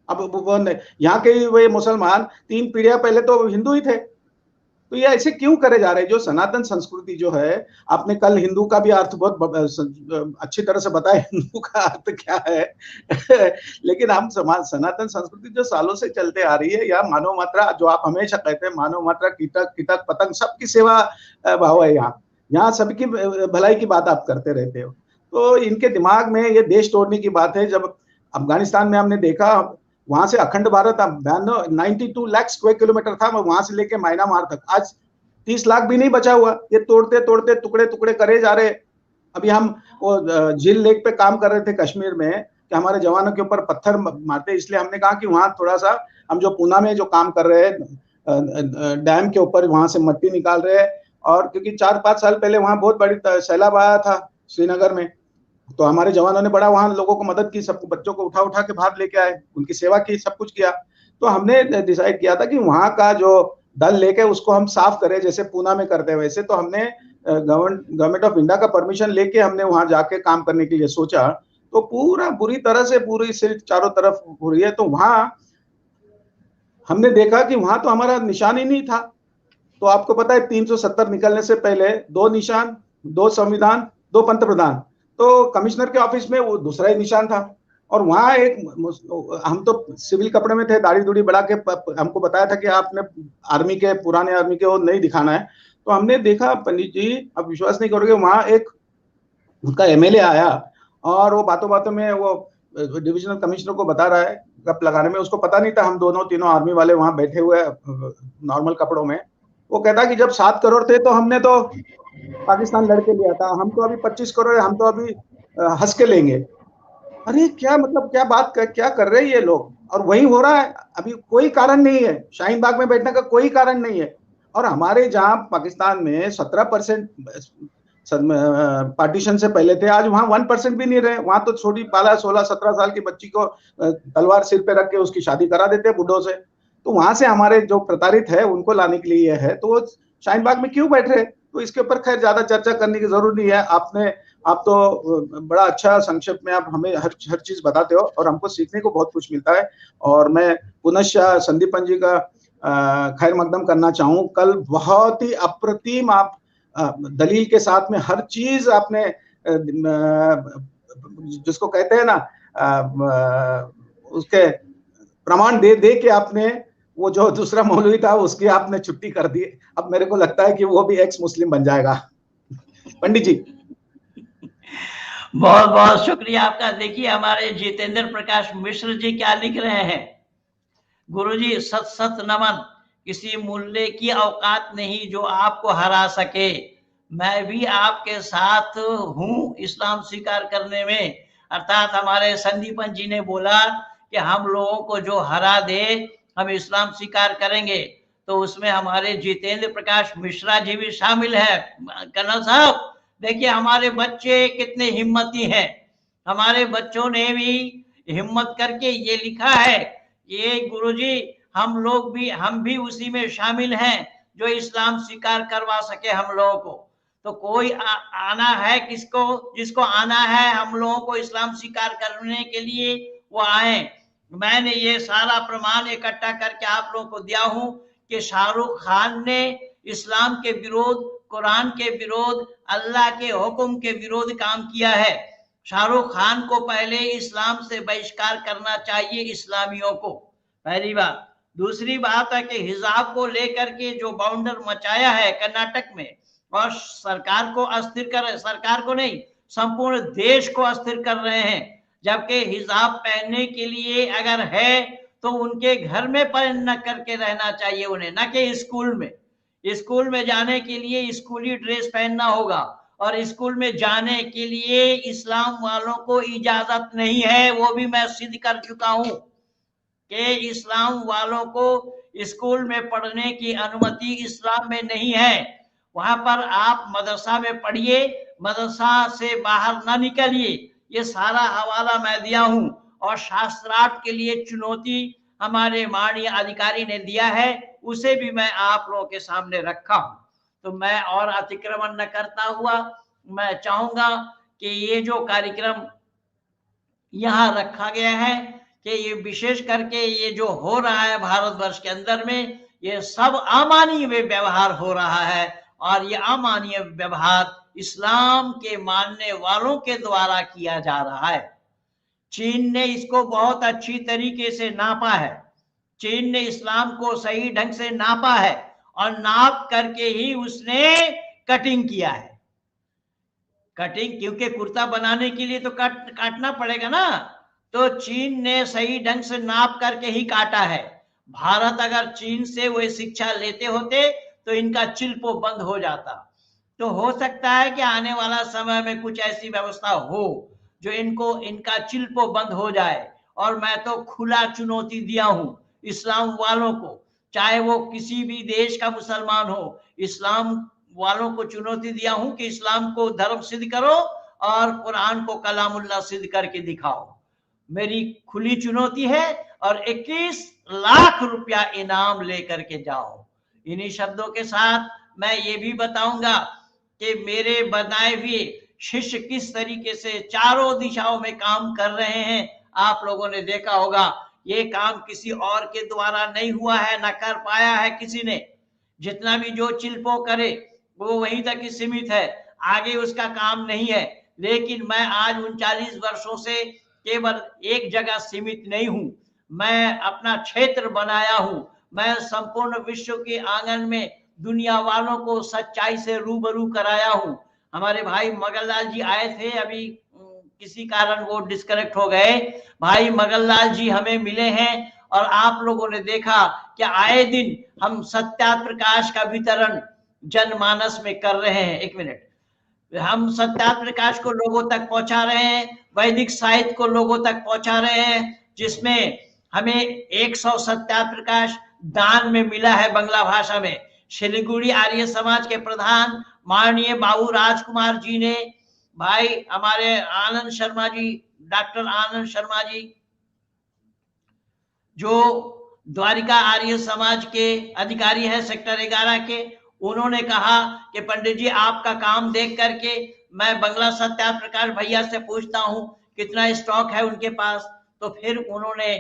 F: अब यहाँ के वे मुसलमान 3 पीढ़ियां पहले तो हिंदू ही थे। तो ये ऐसे क्यों करे जा रहे हैं? जो सनातन संस्कृति जो है, आपने कल हिंदू का भी अर्थ बहुत अच्छी तरह से बताया, हिंदू का अर्थ क्या है लेकिन हम सनातन संस्कृति जो सालों से चलते आ रही है, या मानव मात्रा, जो आप हमेशा कहते हैं मानव मात्रा, कीटक पतंग सबकी सेवा भाव है। यहाँ सबकी भलाई की बात आप करते रहते हो। तो इनके दिमाग में ये देश तोड़ने की बात है। जब अफगानिस्तान में हमने देखा, वहां से अखंड भारत 92 लाख स्क्वायर किलोमीटर था, वहां से लेके म्यांमार तक, आज 30 लाख भी नहीं बचा हुआ। ये तोड़ते तोड़ते टुकड़े टुकड़े करे जा रहे। अभी हम वो झील लेक पे काम कर रहे थे कश्मीर में, कि हमारे जवानों के ऊपर पत्थर मारते, इसलिए हमने कहा कि वहां थोड़ा सा, हम जो पूना में जो काम कर रहे हैं डैम के ऊपर, वहां से मिट्टी निकाल रहे हैं। और क्योंकि 4-5 साल पहले वहां बहुत बड़ी सैलाब आया था श्रीनगर में, तो हमारे जवानों ने बड़ा वहां लोगों को मदद की, सबको बच्चों को उठा उठा के बाहर लेके आए, उनकी सेवा की, सब कुछ किया। तो हमने डिसाइड किया था कि वहां का जो दल लेके उसको हम साफ करें, जैसे पूना में करते हैं वैसे। तो हमने गवर्नमेंट ऑफ इंडिया का परमिशन लेके हमने वहां जाके काम करने के लिए सोचा। तो पूरा बुरी तरह से पूरी सिल्ट चारों तरफ हो रही है। तो वहां हमने देखा कि वहां तो हमारा निशान ही नहीं था। तो आपको पता है 370 निकलने से पहले 2 निशान, 2 संविधान, 2 पंत प्रधान। तो कमिश्नर के ऑफिस में वो दूसरा ही निशान था, और वहां एक, हम तो सिविल कपड़े में थे, दाढ़ी दूढ़ी बढ़ा के हमको बताया था कि आपने आर्मी के, पुराने आर्मी के वो नहीं दिखाना है। तो हमने देखा पंडित जी, आप विश्वास नहीं करोगे, वहां एक उनका एमएलए आया और वो बातों बातों में वो डिविजनल कमिश्नर को बता रहा है गप लगाने में, उसको पता नहीं था हम दोनों तीनों आर्मी वाले वहां बैठे हुए नॉर्मल कपड़ों में। वो कहता कि जब 7 करोड़ थे तो हमने तो पाकिस्तान लड़के लिया था, हम तो अभी 25 करोड़, हम तो अभी हंस के लेंगे। अरे क्या मतलब, क्या बात क्या कर रहे हैं ये लोग। और वही हो रहा है, अभी कोई कारण नहीं है शाहीन बाग में बैठने का, कोई कारण नहीं है। और हमारे जहां पाकिस्तान में 17% पार्टीशन से पहले थे, आज वहां 1% भी नहीं रहे। वहां तो छोटी 16-17 साल की बच्ची को तलवार सिर पे रख के उसकी शादी करा देते हैं बुढ़ों से। तो वहां से हमारे जो प्रताड़ित है उनको लाने के लिए है, तो वो शाहीन बाग में क्यों बैठ रहे? तो इसके ऊपर खैर ज्यादा चर्चा करने की जरूरत नहीं है। आप तो बड़ा अच्छा संक्षेप में आप हमें हर चीज बताते हो और हमको सीखने को बहुत कुछ मिलता है। और मैं पुनः संदीपन जी का खैर मकदम करना चाहूँ। कल बहुत ही अप्रतिम आप दलील के साथ में हर चीज आपने, जिसको कहते हैं ना, उसके प्रमाण दे के आपने, वो जो दूसरा मौलवी था उसकी आपने छुट्टी कर दी। अब मेरे को लगता है कि वो भी एक्स मुस्लिम बन जाएगा। पंडित जी
A: बहुत बहुत शुक्रिया आपका। देखिए हमारे जितेंद्र प्रकाश मिश्र जी क्या लिख रहे हैं। गुरुजी सत सत नमन, किसी मूल्य की औकात नहीं जो आपको हरा सके। मैं भी आपके साथ हूं इस्लाम स्वीकार करने में। अर्थात हमारे संदीपन जी ने बोला कि हम लोगों को जो हरा दे हम इस्लाम स्वीकार करेंगे, तो उसमें हमारे जितेंद्र प्रकाश मिश्रा जी भी शामिल है। कर्नल साहब देखिए हमारे बच्चे कितने हिम्मती हैं। हमारे बच्चों ने भी हिम्मत करके ये लिखा है, ये गुरुजी हम भी उसी में शामिल हैं जो इस्लाम स्वीकार करवा सके हम लोगों को। तो कोई आना है जिसको आना है हम लोगों को इस्लाम स्वीकार करने के लिए, वो आए। मैंने ये सारा प्रमाण इकट्ठा करके आप लोगों को दिया हूं कि शाहरुख खान ने इस्लाम के विरोध, कुरान के विरोध, अल्लाह के हुक्म के विरोध काम किया है। शाहरुख खान को पहले इस्लाम से बहिष्कार करना चाहिए, इस्लामियों को, पहली बात। दूसरी बात है कि हिजाब को लेकर के जो बाउंडर मचाया है कर्नाटक में, और सरकार को अस्थिर कर, सरकार को नहीं संपूर्ण देश को अस्थिर कर रहे हैं। जबकि हिजाब पहनने के लिए अगर है तो उनके घर में पहन करके रहना चाहिए उन्हें, न कि स्कूल में। स्कूल में जाने के लिए स्कूली ड्रेस पहनना होगा, और स्कूल में जाने के लिए इस्लाम वालों को इजाजत नहीं है। वो भी मैं सिद्ध कर चुका हूं कि इस्लाम वालों को स्कूल में पढ़ने की अनुमति इस्लाम में नहीं है। वहां पर आप मदरसा में पढ़िए, मदरसा से बाहर ना निकलिए। ये सारा हवाला मैं दिया हूं। और शास्त्रार्थ के लिए चुनौती हमारे माननीय अधिकारी ने दिया है, उसे भी मैं आप लोगों के सामने रखा हूं। तो मैं और अतिक्रमण न करता हुआ मैं चाहूंगा कि ये जो कार्यक्रम यहाँ रखा गया है, कि ये विशेष करके ये जो हो रहा है भारतवर्ष के अंदर में, ये सब अमानवीय व्यवहार हो रहा है। और ये अमानवीय व्यवहार इस्लाम के मानने वालों के द्वारा किया जा रहा है। चीन ने इसको बहुत अच्छी तरीके से नापा है। चीन ने इस्लाम को सही ढंग से नापा है, और नाप करके ही उसने कटिंग किया है। कटिंग, क्योंकि कुर्ता बनाने के लिए तो काटना पड़ेगा ना, तो चीन ने सही ढंग से नाप करके ही काटा है। भारत अगर चीन से वही शिक्षा लेते होते तो इनका चिल्पो बंद हो जाता। तो हो सकता है कि आने वाला समय में कुछ ऐसी व्यवस्था हो जो इनका चिल्पो बंद हो जाए। और मैं तो खुला चुनौती दिया हूं इस्लाम वालों को, चाहे वो किसी भी देश का मुसलमान हो, इस्लाम वालों को चुनौती दिया हूं कि इस्लाम को धर्म सिद्ध करो और कुरान को कलामुल्लाह सिद्ध करके दिखाओ। मेरी खुली चुनौती है, और 21 लाख रुपया इनाम लेकर के जाओ। इन्हीं शब्दों के साथ मैं ये भी बताऊंगा कि मेरे बनाए हुए शिष्य किस तरीके से चारों दिशाओं में काम कर रहे हैं। आप लोगों ने देखा होगा, ये काम किसी और के द्वारा नहीं हुआ है, न कर पाया है किसी ने। जितना भी जो चिल्पो करे वो वहीं तक ही सीमित है। आगे उसका काम नहीं है। लेकिन मैं आज 39 वर्षों से केवल एक जगह सीमित नहीं हूं, मैं अपना क्षेत्र बनाया हूं। मैं संपूर्ण विश्व के आंगन में दुनिया वालों को सच्चाई से रूबरू कराया हूं। हमारे भाई मगनलाल जी आए थे, अभी किसी कारण वो डिस्कनेक्ट हो गए। भाई मगनलाल जी हमें मिले हैं और आप लोगों ने देखा कि आए दिन हम सत्या प्रकाश का वितरण जनमानस में कर रहे हैं। एक मिनट, हम सत्या प्रकाश को लोगों तक पहुंचा रहे हैं, वैदिक साहित्य को लोगों तक पहुंचा रहे हैं, जिसमें हमें 100 सत्या प्रकाश दान में मिला है बांग्ला भाषा में। शिलीगुड़ी आर्य समाज के प्रधान माननीय बाबू राजकुमार जी ने, भाई हमारे आनंद शर्मा जी, डॉक्टर आनंद शर्मा जी, जो द्वारिका आर्य समाज के अधिकारी है सेक्टर 11 के, उन्होंने कहा कि पंडित जी आपका काम देख करके मैं बांग्ला सत्या प्रकाश भैया से पूछता हूं कितना स्टॉक है उनके पास। तो फिर उन्होंने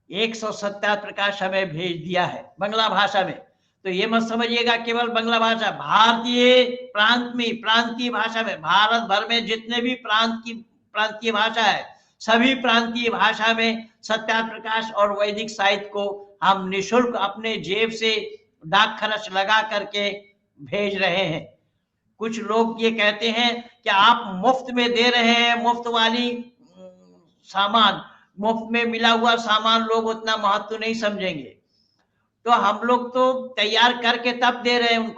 A: 100 सत्या प्रकाश हमें भेज दिया है बांग्ला भाषा में। तो ये मत समझिएगा केवल बांग्ला भाषा, भारतीय प्रांत में, प्रांतीय भाषा में, भारत भर में जितने भी प्रांतीय भाषा है, सभी प्रांतीय भाषा में सत्या प्रकाश और वैदिक साहित्य को हम निःशुल्क अपने जेब से डाक खर्च लगा करके भेज रहे हैं। कुछ लोग ये कहते हैं कि आप मुफ्त में दे रहे हैं, मुफ्त वाली सामान, मुफ्त में मिला हुआ सामान लोग उतना महत्व नहीं समझेंगे। तो हम लोग तो तैयार करके तब दे रहे हैं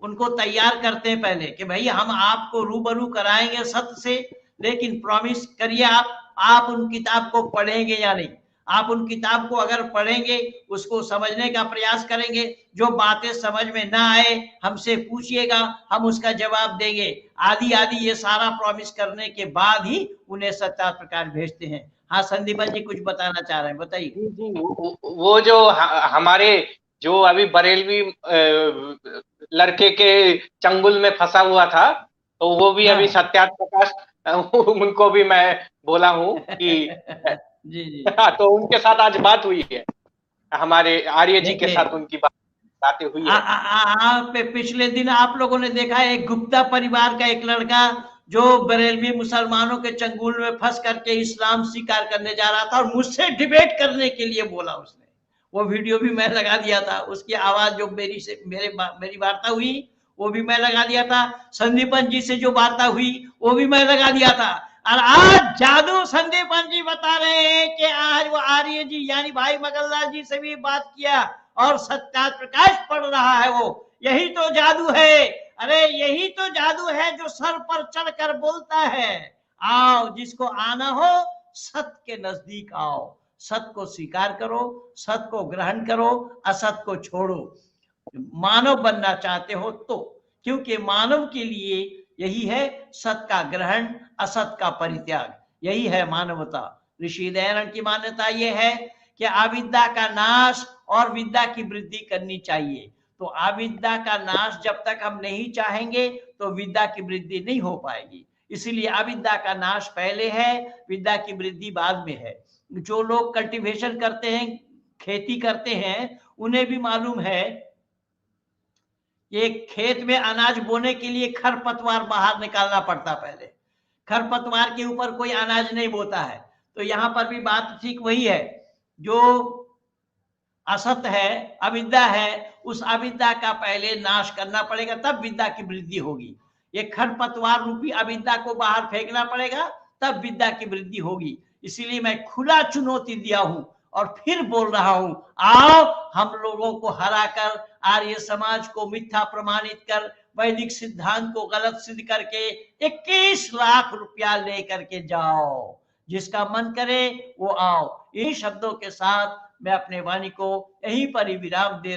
A: उनको तैयार करते हैं पहले कि भाई हम आपको रूबरू कराएंगे सत्य से, लेकिन प्रॉमिस करिए आप उन किताब को पढ़ेंगे या नहीं। आप उन किताब को अगर पढ़ेंगे, उसको समझने का प्रयास करेंगे, जो बातें समझ में ना आए हमसे पूछिएगा, हम उसका जवाब देंगे। आदि ये सारा प्रॉमिस करने के बाद ही उन्हें सत्या प्रकाश भेजते हैं। हाँ संदीपन जी कुछ बताना चाह रहे हैं, बताइए।
D: जी, वो जो हमारे जो अभी बरेलवी लड़के के चंगुल में फंसा हुआ था, तो वो भी अभी सत्या प्रकाश, उनको भी मैं बोला हूँ कि
A: जी
D: तो उनके साथ आज बात हुई है, हमारे आर्य जी के साथ उनकी बातें हुई है।
A: पिछले दिन आप लोगों ने देखा एक गुप्ता परिवार का एक लड़का जो बरेलवी मुसलमानों के चंगुल में फंस करके इस्लाम स्वीकार करने जा रहा था और मुझसे डिबेट करने के लिए बोला। उसने वो वीडियो भी मैं लगा दिया था, उसकी आवाज जो मेरी वार्ता हुई वो भी मैं लगा दिया था, संदीपन जी से जो वार्ता हुई वो भी मैं लगा दिया था। और आज जादू संदीपन जी बता रहे हैं कि आज वो आर्य जी यानी भाई मगनलाल जी से भी बात किया और सत्या प्रकाश पढ़ रहा है। वो यही तो जादू है, अरे यही तो जादू है जो सर पर चढ़कर बोलता है, आओ जिसको आना हो सत्य के नजदीक आओ, सत्य को स्वीकार करो, सत्य को ग्रहण करो, असत को छोड़ो। मानव बनना चाहते हो तो, क्योंकि मानव के लिए यही है सत्य का ग्रहण, असत का परित्याग, यही है मानवता। ऋषि दयानंद की मान्यता यह है कि अविद्या का नाश और विद्या की वृद्धि करनी चाहिए। तो अविद्या का नाश जब तक हम नहीं चाहेंगे तो विद्या की वृद्धि नहीं हो पाएगी। इसलिए अविद्या का नाश पहले है, विद्या की वृद्धि बाद में है। जो लोग कल्टीवेशन करते हैं, खेती करते हैं, उन्हें भी मालूम है कि खेत में अनाज बोने के लिए खरपतवार बाहर निकालना पड़ता। पहले खरपतवार के ऊपर कोई अनाज नहीं बोता है। तो यहाँ पर भी बात ठीक वही है, जो असत है, अविद्या है, उस अविद्या का पहले नाश करना पड़ेगा, तब विद्या की वृद्धि होगी। ये खरपतवार रूपी अविद्या को बाहर फेंकना पड़ेगा, तब विद्या की वृद्धि होगी। इसीलिए मैं खुला चुनौती दिया हूं और फिर बोल रहा हूं, आओ हम लोगों को हराकर आर्य समाज को मिथ्या प्रमाणित कर वैदिक सिद्धांत को गलत सिद्ध करके 21 लाख रुपया लेकर के जाओ। जिसका मन करे वो आओ। इन शब्दों के साथ मैं अपने वाणी को यहीं पर ही विराम दे